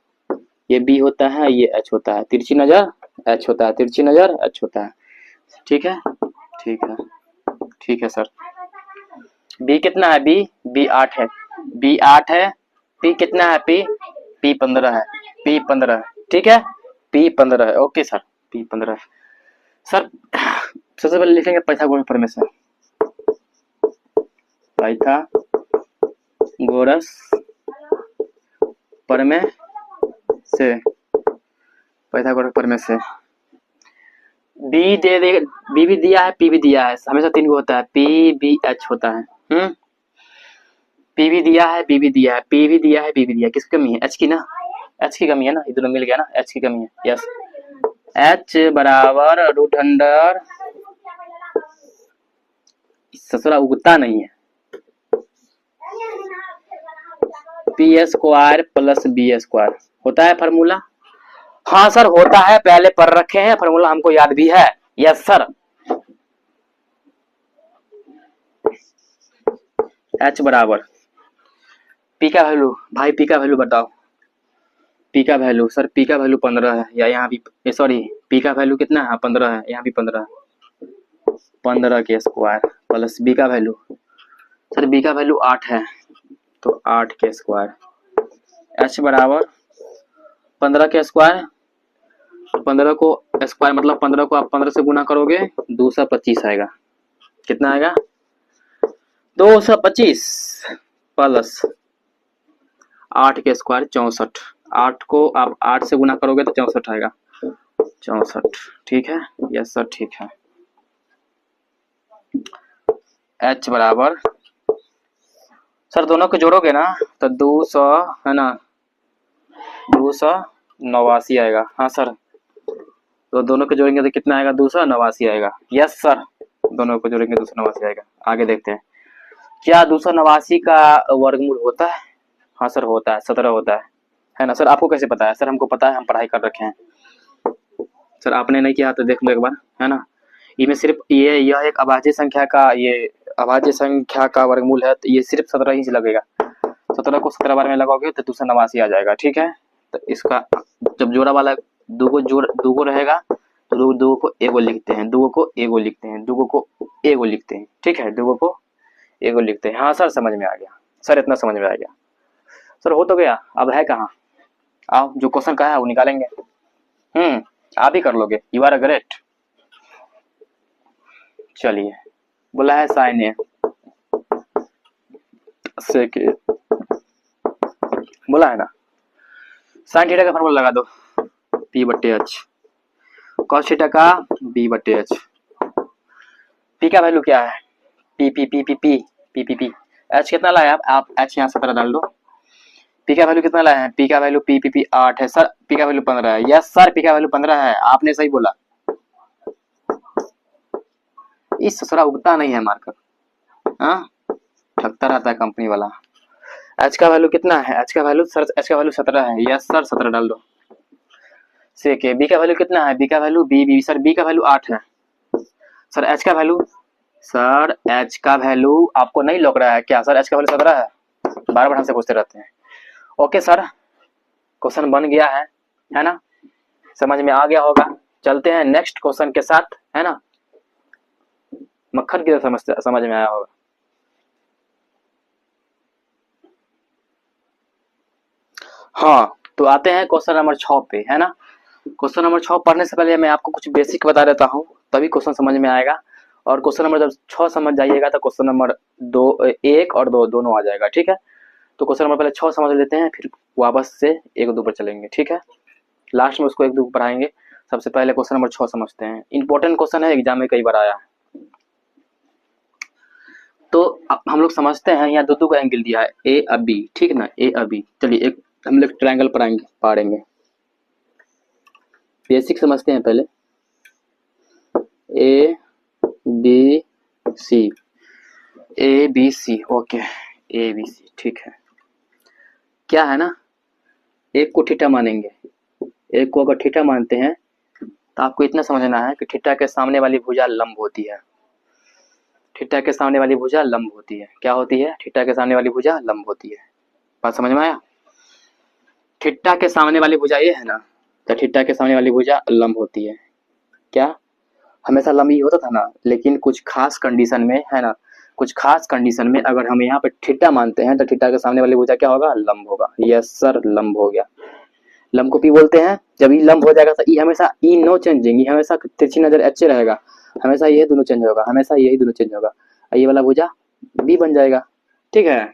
ये बी होता है, ये एच होता है। तिरछी नजर एच होता है, तिरछी नजर एच होता है। ठीक है, ठीक है, ठीक है सर। बी कितना है, बी 8 है, बी 8 है। पी कितना है, पी 15 है, पी 15 है, ठीक है, पी 15 है। ओके सर, पी 15 है। सर सबसे पहले लिखेंगे पाइथागोरस प्रमेय से, पाइथागोरस प्रमेय से, पाइथागोरस प्रमेय से बी दे दे, बी भी दिया है, पी भी दिया है, हमेशा 3 को होता है, पी बी एच होता है। पी भी दिया है, बी भी दिया है, पी भी दिया है, बी भी दिया है, किसकी कमी है, एच की ना, एच की कमी है ना, इधर मिल गया ना, एच की कमी है, यस। एच बराबर रूट अंडर, ससुरा उगता नहीं है, P square plus B square होता है फार्मूला। हाँ सर होता है, पहले पढ़ रखे हैं फार्मूला, हमको याद भी है, यस सर। एच बराबर पी का वैल्यू, भाई पी का वैल्यू बताओ, पी का वैल्यू सर, पी का वैल्यू 15 है, या यहाँ भी सॉरी, पी का वैल्यू कितना है, 15 है, यहाँ भी 15 है, 15 के स्क्वायर प्लस बी का वैल्यू, सर बी का वैल्यू 8 है, तो 8 के स्क्वायर, एच बराबर 15 के स्क्वायर, 15 को स्क्वायर मतलब 15 को आप 15 से गुना करोगे 225 आएगा, कितना आएगा, 225 प्लस 8 के स्क्वायर 64, 8 को आप 8 से गुना करोगे तो 64 आएगा, 64, ठीक है, यस सर ठीक है। H बराबर सर दोनों को जोड़ोगे ना तो 200 है ना, 289 आएगा, हाँ सर, तो दोनों को जोड़ेंगे तो कितना आएगा, 289 आएगा, यस सर, दोनों को जोड़ेंगे 289 आएगा। आगे देखते हैं, क्या 289 का वर्गमूल होता है, हाँ सर होता है, 17 होता है ना सर, आपको कैसे पता है, सर हमको पता है, हम पढ़ाई कर रखे हैं, सर आपने नहीं किया तो देख लो एक बार, है ना, इसमें सिर्फ यह एक अभाज्य संख्या का, ये अभाज्य संख्या का वर्गमूल है, तो ये सिर्फ 17 ही से लगेगा, 17 को 17 बार में लगाओगे तो 289 आ जाएगा, ठीक है। तो इसका जब जोड़ा वाला दो रहेगा तो दो को एगो लिखते हैं, दो को एगो लिखते हैं, दो को एगो लिखते हैं, ठीक है, दो को एगो लिखते हैं, हाँ सर समझ में आ गया, सर इतना समझ में आ गया, सर हो तो गया, अब है कहाँ, आओ जो क्वेश्चन का है वो निकालेंगे, आप ही कर लोगे, यू आर ग्रेट। चलिए बोला है साइन ए सेक ए, बोला है ना, साइन थीटा का फॉर्मूला लगा दो, पी बट्टे एच, कॉस थीटा का बी बट्टे एच, पी का वैल्यू क्या है, P P P P P P P P, H कितना लाया आप एच यहाँ 17 डाल दो, पी का वैल्यू कितना लाया है, पी का वैल्यू पी पी पी 8 है सर, पी का वैल्यू 15 है, यस सर पी का वैल्यू 15 है, आपने सही बोला, इस ससुरा उगता नहीं है मार्कर, हाँ ठगता रहता है कंपनी वाला। एच का वैल्यू कितना है, एच का वैल्यू सर, एच का वैल्यू 17 है, यस सर 17 डाल दो, सेक बी का वैल्यू कितना है, बी का वैल्यू बी सर बी का वैल्यू 8 है, सर एच का वैल्यू, सर एच का वैल्यू आपको नहीं लग रहा है क्या, सर एच का वैल्यू 17 है, बार बार हमसे पूछते रहते हैं। ओके सर क्वेश्चन बन गया है ना, समझ में आ गया होगा, चलते हैं नेक्स्ट क्वेश्चन के साथ, है ना, मक्खन की तरह समझ में आया होगा। हाँ तो आते हैं क्वेश्चन नंबर 6 पे, है ना, क्वेश्चन नंबर 6 पढ़ने से पहले मैं आपको कुछ बेसिक बता देता हूँ, तभी क्वेश्चन समझ में आएगा, और क्वेश्चन नंबर जब 6 समझ जाइएगा तो क्वेश्चन नंबर 1 और 2 दोनों आ जाएगा, ठीक है। तो क्वेश्चन नंबर पहले 6 समझ लेते हैं, फिर वापस से 1 2 पर चलेंगे, ठीक है, लास्ट में उसको 1 2 पढ़ाएंगे। सबसे पहले क्वेश्चन नंबर 6 समझते हैं, इंपॉर्टेंट क्वेश्चन है, एग्जाम में कई बार आया है। तो अब हम लोग समझते हैं, यहाँ दो का एंगल दिया है, ए और बी, ठीक है ना, ए और बी, चलिए एक हम लोग ट्रायंगल पढ़ेंगे, बेसिक समझते हैं पहले, A B C, A B C, okay A B C, ठीक है, क्या है ना, एक को थीटा मानेंगे, एक को अगर थीटा मानते हैं तो आपको इतना समझना है कि थीटा के सामने वाली भुजा लंब होती है, थीटा के सामने वाली भुजा लंब होती है, क्या होती है, थीटा के सामने वाली भुजा लंब होती है, बात समझ में आया, थीटा के सामने वाली भुजा ये है ना, तो थीटा के सामने वाली भुजा लंब होती है, क्या हमेशा लंबी होता था ना, लेकिन कुछ खास कंडीशन में, है ना, कुछ खास कंडीशन में अगर हम यहाँ पे थीटा मानते हैं तो थीटा के सामने वाली भुजा क्या होगा, लंब होगा। यस सर, लंब हो गया। लंब को पी बोलते हैं। जब ये लंब हो जाएगा तो ई हमेशा ई नो चेंजिंग, ये हमेशा तिरछी नजर अच्छे रहेगा, हमेशा ये दोनों चेंज होगा, हमेशा यही दोनों चेंज होगा, ये वाला भुजा बी बन जाएगा। ठीक है,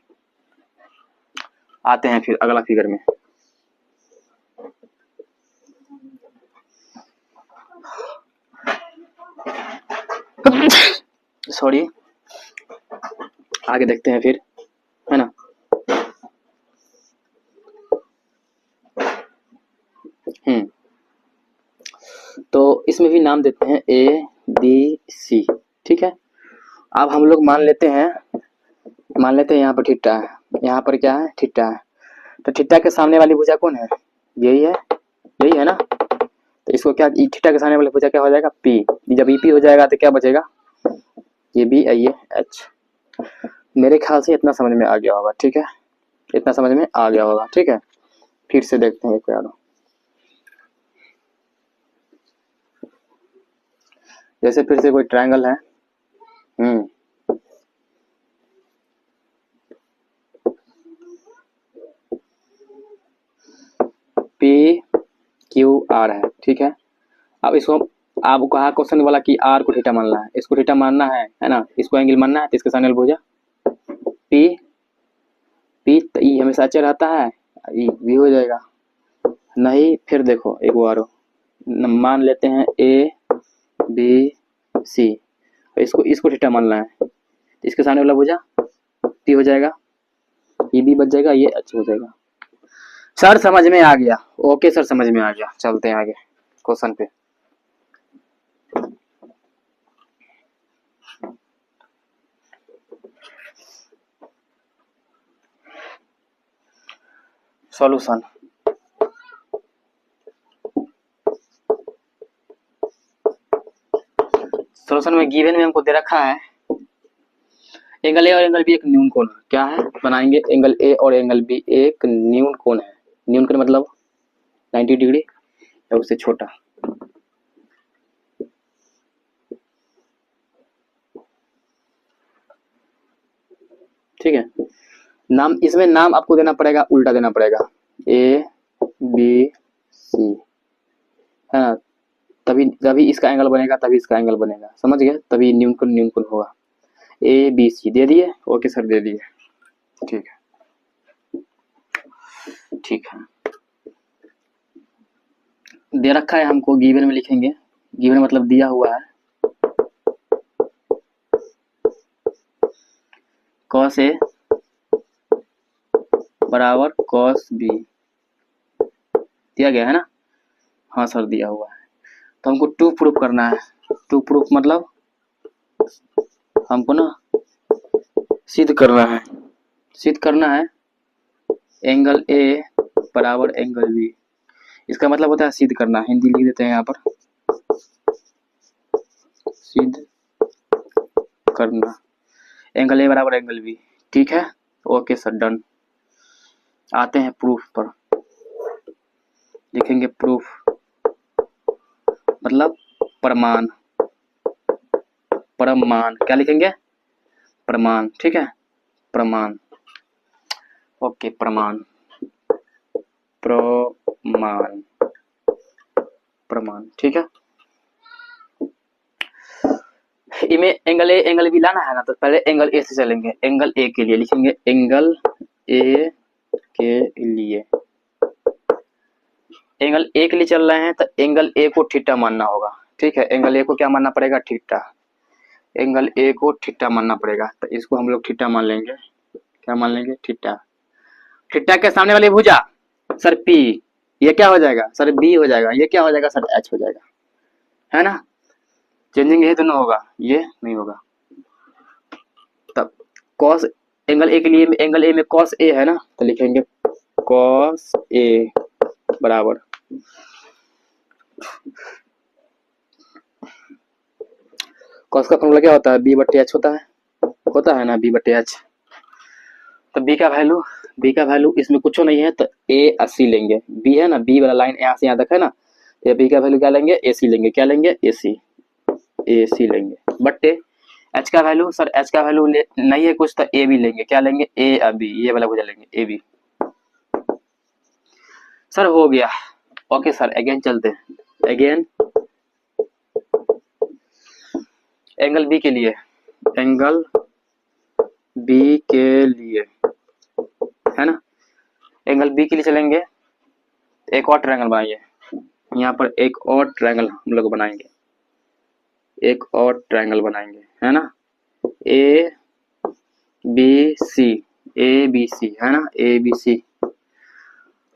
आते हैं फिर अगला फिगर में। सॉरी, आगे देखते हैं फिर, है ना। तो इसमें भी नाम देते हैं ए बी सी। ठीक है, अब हम लोग मान लेते हैं यहाँ पर थीटा है, यहाँ पर क्या है, थीटा है। तो थीटा के सामने वाली भुजा कौन है, यही है, यही है ना। तो इसको क्या, थीटा के सामने वाली भुजा क्या हो जाएगा, पी। जब ई पी हो जाएगा तो क्या बचेगा, ये बी, ये एच। मेरे ख्याल से इतना समझ में आ गया होगा। ठीक है, इतना समझ में आ गया होगा। ठीक है, फिर से देखते हैं एक बार। जैसे फिर से कोई ट्रायंगल है, पी क्यू आर है। ठीक है, अब इसको आपको कहा क्वेश्चन वाला कि आर को थीटा मानना है, इसको थीटा मानना है ना, इसको एंगल मानना है, तो इसके सामने भुजा पी, पी तो ई हमेशा अच्छा रहता है, ई भी हो जाएगा। नहीं फिर देखो एक बार मान लेते हैं ए बी सी, इसको थीटा मानना है, इसके सामने वाला भुजा पी हो जाएगा, ये बी बच जाएगा, ये एच हो जाएगा। सर समझ में आ गया, ओके सर समझ में आ गया। चलते हैं आगे क्वेश्चन पे। सॉल्यूशन, सॉल्यूशन में गिवन में हमको दे रखा है एंगल ए और एंगल बी एक न्यून कोण है। क्या है, बनाएंगे एंगल ए और एंगल बी एक न्यून कोण है। न्यून कोण मतलब 90 डिग्री या उससे छोटा। ठीक है, नाम इसमें नाम आपको देना पड़ेगा, उल्टा देना पड़ेगा, ए बी सी, है ना। तभी इसका एंगल बनेगा, तभी इसका एंगल बनेगा, समझ गए, तभी न्यून कोण होगा। ए बी सी दे दिए, ओके सर दे दिए। ठीक है, ठीक है, दे रखा है हमको, गिवन में लिखेंगे, गिवन मतलब दिया हुआ है, कॉस ए बराबर कॉस बी दिया गया है ना। हाँ सर दिया हुआ है, तो हमको टू प्रूफ करना है। टू प्रूफ मतलब हमको ना सिद्ध करना है, सिद्ध करना है एंगल ए बराबर एंगल बी। इसका मतलब होता है सिद्ध करना, हिंदी लिख देते हैं यहाँ पर, सिद्ध करना एंगल ए बराबर एंगल बी। ठीक है, ओके सर डन। आते हैं प्रूफ पर, लिखेंगे प्रूफ मतलब प्रमाण, प्रमाण क्या लिखेंगे, प्रमाण। ठीक है, प्रमाण, ओके प्रमाण, प्रमाण, प्रमाण। ठीक है, इनमें एंगल ए एंगल बी लाना है ना, तो पहले एंगल ए से चलेंगे। एंगल ए के लिए लिखेंगे, एंगल ए के लिए, एंगल ए के लिए चल रहे हैं तो एंगल ए को थीटा मानना होगा। ठीक है, एंगल ए को क्या मानना पड़ेगा, थीटा। एंगल ए को थीटा मानना पड़ेगा, तो इसको हम लोग थीटा मान लेंगे। क्या मान लेंगे, थीटा। थीटा के सामने वाली भुजा सर पी, ये क्या हो जाएगा सर, बी हो जाएगा, ये क्या हो जाएगा सर, एच हो जाएगा, है ना। चेंजिंग ये दोनों होगा, ये नहीं होगा। तब कॉस एंगल ए के लिए, एंगल ए में कॉस ए है ना, तो लिखेंगे कॉस ए बराबर कॉस का फॉर्मूला क्या होता है, बी बटे एच होता है ना, बी बटे एच। तो बी का वैल्यू इसमें कुछ नहीं है, तो ए 80 लेंगे, बी है ना, बी वाला लाइन यहाँ से यहाँ तक है ना, तो बी का वैल्यू क्या लेंगे, AC लेंगे। क्या लेंगे, AC लेंगे बटे एच का वैल्यू सर, एच का वैल्यू नहीं है कुछ तो ए भी लेंगे, क्या लेंगे, ए बी, ये वाला भुजा लेंगे ए बी। सर हो गया, ओके सर अगेन चलते हैं, अगेन एंगल बी के लिए, एंगल बी के लिए है ना, एंगल बी के लिए चलेंगे, एक और ट्रायंगल बनाइए, यहाँ पर एक और ट्रायंगल हम लोग बनाएंगे, एक और ट्रायंगल बनाएंगे है ना, ए B C, A B C है ना, ए बी सी।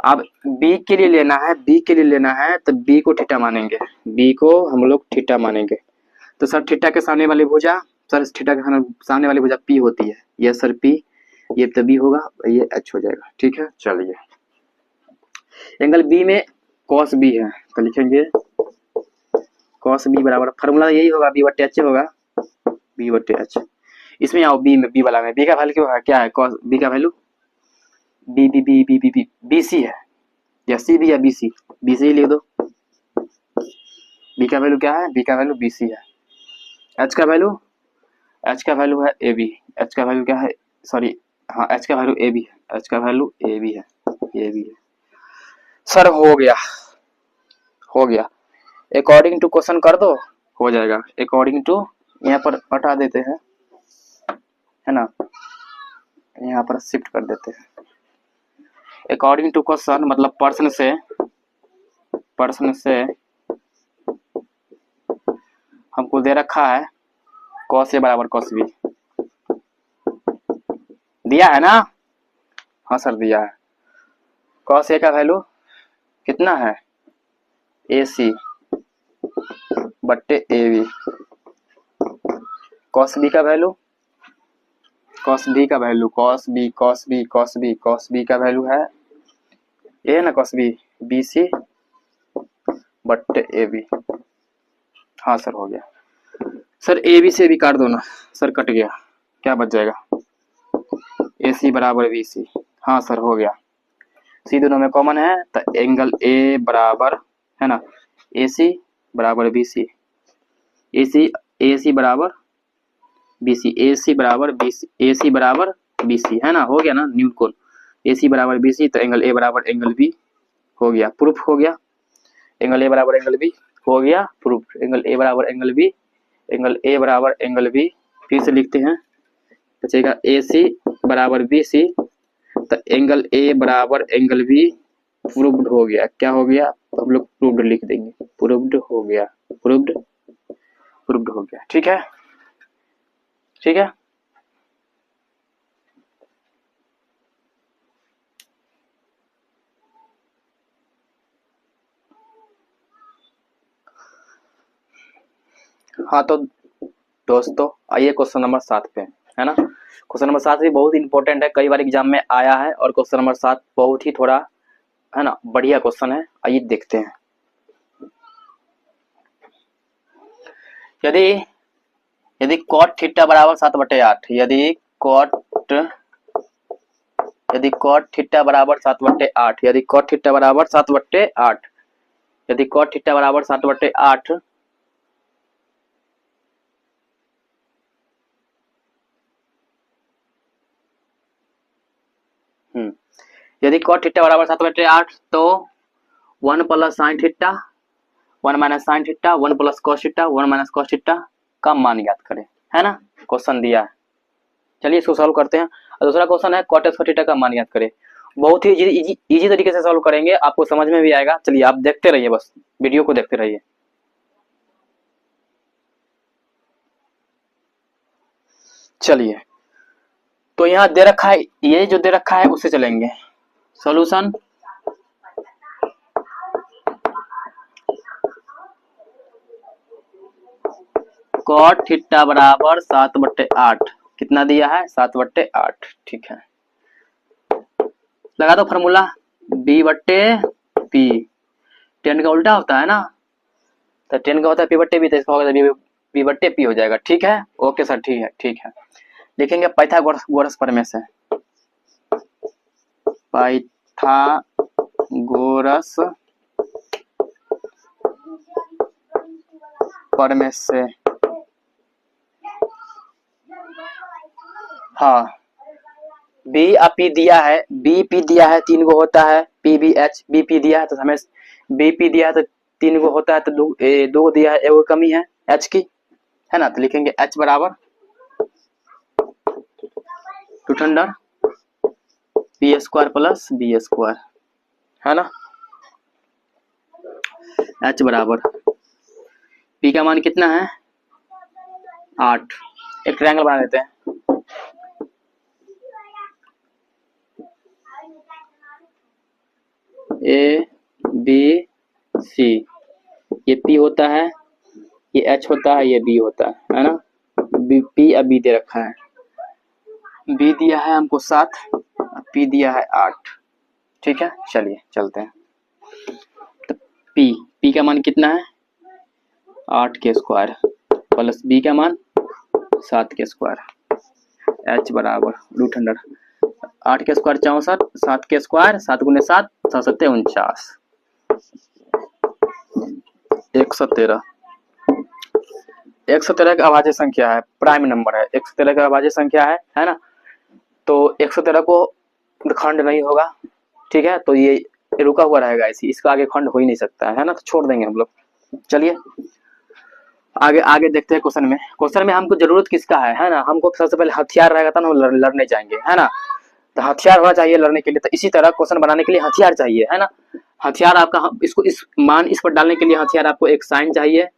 अब बी के लिए लेना है, बी के लिए लेना है तो बी को थीटा मानेंगे, बी को हम लोग थीटा मानेंगे। तो सर थीटा के सामने वाली भुजा, सर थीटा के सामने वाली भुजा पी होती है, ये सर पी, ये तो बी होगा, ये एच हो जाएगा, ठीक है। चलिए एंगल बी में कॉस बी है तो लिखेंगे कॉस बी बराबर, फार्मूला यही होगा, बी बट्टे एच होगा, बी बट्टे एच। इसमें आओ बी में, बी वाला में, बी का वैल्यू क्यों है, क्या है कॉस बी का value, B B B B B B B C है, या सी बी या बी सी, बी सी लिख दो, बी का वैल्यू क्या है, बी का वैल्यू बी सी है। एच का वैल्यू, एच का वैल्यू है ए बी, एच का वैल्यू क्या है, सॉरी हाँ एच का वैल्यू ए बी है, एच का वैल्यू ए बी है, ए बी है। सर हो गया, हो गया, अकॉर्डिंग टू क्वेश्चन कर दो, हो जाएगा, अकॉर्डिंग टू यहाँ पर हटा देते हैं है ना, यहाँ पर शिफ्ट कर देते हैं, अकॉर्डिंग टू क्वेश्चन मतलब प्रश्न से हमको दे रखा है कॉस ए बराबर कॉस बी, दिया है ना, हाँ सर दिया है, कॉस ए का वैल्यू कितना है, ए सी बट्टे ए बी, कॉस बी का वैल्यू, कॉस बी का value, cos B cos B cos B, cos B का वैल्यू है ए ना, कॉस बी बी सी बट्टे ए बी, हाँ सर हो गया। सर ए बी से भी काट दो ना, सर कट गया, क्या बच जाएगा, ए सी बराबर बी सी, हाँ सर हो गया, सी दोनों में कॉमन है तो एंगल ए बराबर है ना, ए सी बराबर बी सी, ए सी बराबर बी सी, ए सी बराबर बी सी, ए सी बराबर बी सी है ना, हो गया ना न्यूटन कोण, ए सी बराबर बी सी तो एंगल ए बराबर एंगल बी हो गया, प्रूफ हो गया, एंगल ए बराबर एंगल बी हो गया प्रूफ, एंगल ए बराबर एंगल बी, एंगल ए बराबर एंगल बी, फिर से लिखते हैं, बचेगा ए सी बराबर बी सी तो एंगल ए बराबर एंगल बी प्रूव्ड हो गया, क्या हो गया, तो हम लोग प्रूव्ड लिख देंगे, प्रूव्ड हो गया, प्रूव्ड प्रूव्ड हो गया, ठीक है, ठीक है। हाँ तो दोस्तों आइए क्वेश्चन नंबर 7 पे है ना, क्वेश्चन नंबर 7 भी बहुत इंपॉर्टेंट है, कई बार एग्जाम में आया है और क्वेश्चन नंबर 7 बहुत ही थोड़ा है ना बढ़िया क्वेश्चन है, आइए देखते हैं। यदि cot थीटा बराबर 7/8, यदि cot थीटा बराबर 7/8, यदि cot थीटा बराबर 7/8, यदि cot थीटा बराबर 7/8, यदि cot थीटा बराबर 7/8 तो 1 plus sine theta 1 minus sine theta 1 plus cos theta 1 minus cos theta का मान ज्ञात करें, है ना, क्वेश्चन दिया है, चलिए इसको सॉल्व करते हैं। और दूसरा क्वेश्चन है cot स्क्वायर थीटा का मान ज्ञात करें, बहुत ही इजी तरीके से सॉल्व करेंगे, आपको समझ में भी आएगा, चलिए आप देखते रहिए, बस वीडियो को देखते रहिए। चलिए तो यहाँ दे रखा है, ये जो दे रखा है उससे चलेंगे, सॉल्यूशन cot थीटा बराबर 7/8, कितना दिया है 7/8, ठीक है, लगा दो फॉर्मूला b/p, 10 का उल्टा होता है ना, तो 10 का होता है p/b, तो इसका होगा b/p हो जाएगा, ठीक है, ओके सर ठीक है, ठीक है, लिखेंगे पाइथागोरस प्रमेय से, पाइथागोरस प्रमेय से हाँ बी पी दिया है, बी पी दिया है 3 गो होता है, P B H, B P दिया है तो हमें बी पी दिया है तो 3 गो होता है तो 2 दिया है, एगो कमी है एच की, है ना। तो लिखेंगे एच बराबर root under P square plus B square, है ना। एच बराबर पी का मान कितना है 8। एक ट्रायंगल बना लेते हैं, ए बी सी, ये पी होता है, ये एच होता है, ये बी होता है ना। बी पी अब बी दे रखा है, बी दिया है हमको 7, पी दिया है 8, ठीक है। चलिए चलते हैं, तो पी का मान कितना है 8 के स्क्वायर प्लस बी का मान 7 के स्क्वायर, एच बराबर रूट अंडर 8 के स्क्वायर 64, 7 के स्क्वायर 7 गुने 7 7 49, 113। 113 का अभाज्य संख्या है, प्राइम नंबर है, 113 का अभाज्य संख्या है ना। तो 113 को खंड नहीं होगा, ठीक है, तो ये रुका हुआ रहेगा इसी, इसका आगे खंड हो ही नहीं सकता है ना, तो छोड़ देंगे हम लोग। चलिए आगे देखते हैं क्वेश्चन में हमको जरूरत किसका है ना। हमको सबसे पहले हथियार रहेगा तो हम लड़ने जाएंगे, है ना। तो हथियार होना चाहिए लड़ने के लिए, तो इसी तरह क्वेश्चन बनाने के लिए हथियार चाहिए, है ना। हथियार आपका इसको इस मान इस पर डालने के लिए हथियार आपको एक साइन चाहिए,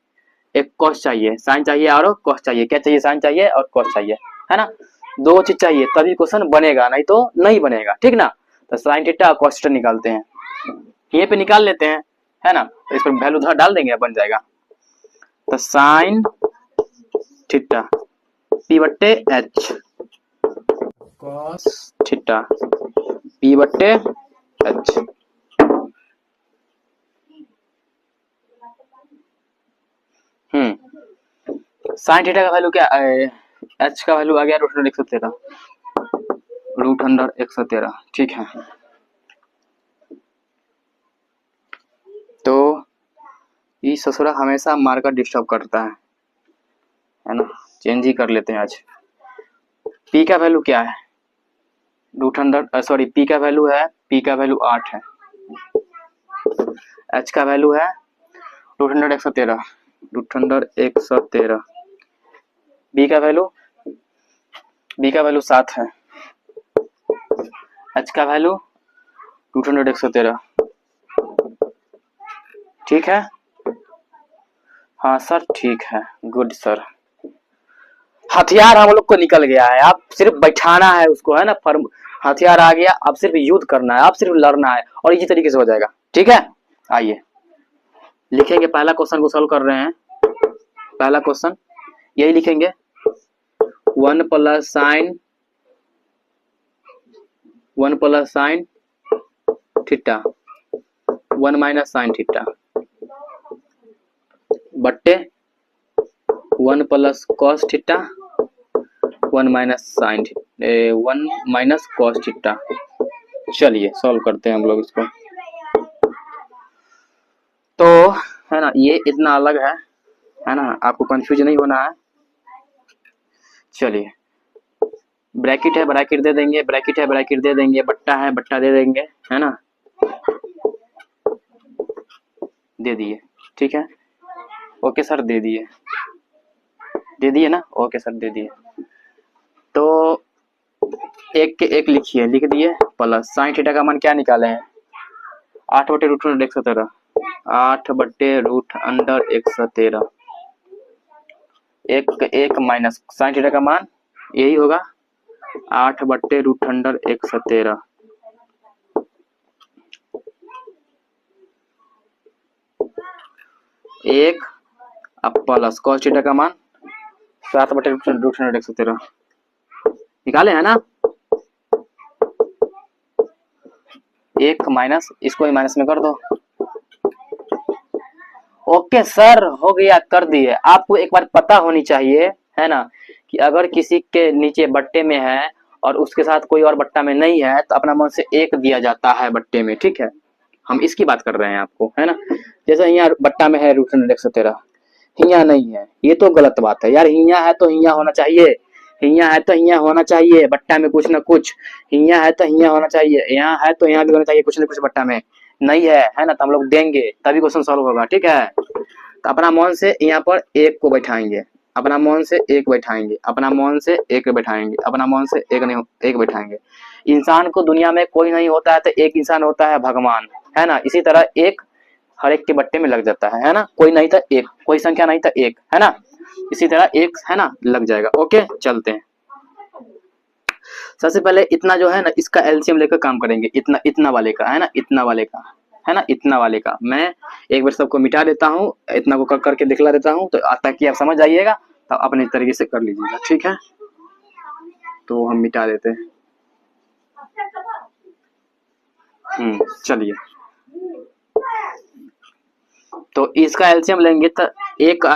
एक कॉस चाहिए, साइन चाहिए और कॉस चाहिए। क्या चाहिए, साइन चाहिए और कॉस चाहिए, है ना। 2 चीज चाहिए तभी क्वेश्चन बनेगा, नहीं तो नहीं बनेगा, ठीक ना। तो साइन थीटा और कॉस थीटा निकालते हैं, ये पे निकाल लेते हैं, है ना। तो इस पर वैल्यू उधर डाल देंगे, बन जाएगा। तो साइन थीटा पी बट्टे एच, कॉस थीटा पी बट्टे एच। साइन थीटा का वैल्यू क्या, एच का वैल्यू आ गया रूट अंडर 113, रूट अंडर 113, ठीक है। तो ये ससुरा हमेशा मार्कर डिस्टर्ब करता है ना, चेंज ही कर लेते हैं आज। पी का वैल्यू क्या है रूट अंडर सॉरी पी का वैल्यू है, पी का वैल्यू 8 है, एच का वैल्यू है root under 113, root under 113। B का वैल्यू 7 है, एच का वैल्यू रूट अंडर 113, ठीक है। हाँ सर ठीक है, गुड सर। हथियार हम लोग को निकल गया है, आप सिर्फ बैठाना है उसको, है ना। फर्म हथियार आ गया, आप सिर्फ युद्ध करना है, आप सिर्फ लड़ना है और इसी तरीके से हो जाएगा, ठीक है। आइए लिखेंगे, पहला क्वेश्चन को सॉल्व कर रहे हैं। पहला क्वेश्चन यही लिखेंगे, 1 plus sine theta 1 minus sine theta बट्टे 1 plus cos theta 1 minus sine 1 minus cos theta. चलिए सॉल्व करते हैं हम लोग इसको। तो है ना, ये इतना अलग है ना, आपको कंफ्यूज नहीं होना है। चलिए ब्रैकेट है, ब्रैकेट दे देंगे, ब्रैकेट है, ब्रैकेट दे देंगे, बट्टा है, बट्टा दे देंगे, है ना, दे दिए, ठीक है। ओके सर दे दिए ना, ओके सर दे दिए। तो एक के एक लिखिए, लिख दिए, प्लस साइन थीटा का मान क्या निकाले हैं 8 बटे रूट अंडर 113, 8 बटे रूट अंडर 113, एक माइनस साइन थीटा का मान यही होगा 8 बटे रूट अंडर 113, एक अब प्लस कॉस थीटा का मान 7 बटे रूट अंडर 113 निकाले है ना। एक माइनस, इसको ही माइनस में कर दो। ओके सर हो गया, कर दिए। आपको एक बार पता होनी चाहिए, है ना, कि अगर किसी के नीचे बट्टे में है और उसके साथ कोई और बट्टा में नहीं है तो अपना मन से एक दिया जाता है बट्टे में, ठीक है। हम इसकी बात कर रहे हैं आपको, है ना। जैसे यहाँ बट्टा में है रूट अंडर 113, हिया नहीं है, ये तो गलत बात है यार, हिया है तो हिया होना चाहिए, हियाँ है तो हियाँ होना चाहिए बट्टा में कुछ ना कुछ, हियाँ है तो हियाँ होना चाहिए, यहाँ है तो यहाँ भी होना चाहिए कुछ ना कुछ बट्टा में। नहीं है ना, तो हम लोग देंगे तभी क्वेश्चन सॉल्व होगा, ठीक है। तो अपना मन से यहाँ पर एक को बैठाएंगे, अपना मन से एक बैठाएंगे, अपना मन से एक बैठाएंगे, अपना मन से एक नहीं एक बैठाएंगे। इंसान को दुनिया में कोई नहीं होता है तो एक इंसान होता है भगवान, है ना। इसी तरह एक हर एक के बट्टे में लग जाता है ना। कोई नहीं था एक, कोई संख्या नहीं था एक, है ना। इसी तरह एक है ना लग जाएगा। ओके चलते हैं। सबसे पहले इतना जो है ना इसका एलसीएम लेकर काम करेंगे, इतना इतना वाले का है ना, इतना वाले का है ना, इतना वाले का। मैं एक बार सबको मिटा देता हूँ, इतना को करके दिखला देता हूँ तो ताकि आप समझ जाइएगा, तो अपने तरीके से कर लीजिएगा, ठीक है। तो हम मिटा देते हैं। चलिए, तो इसका एलसीएम लेंगे तो एक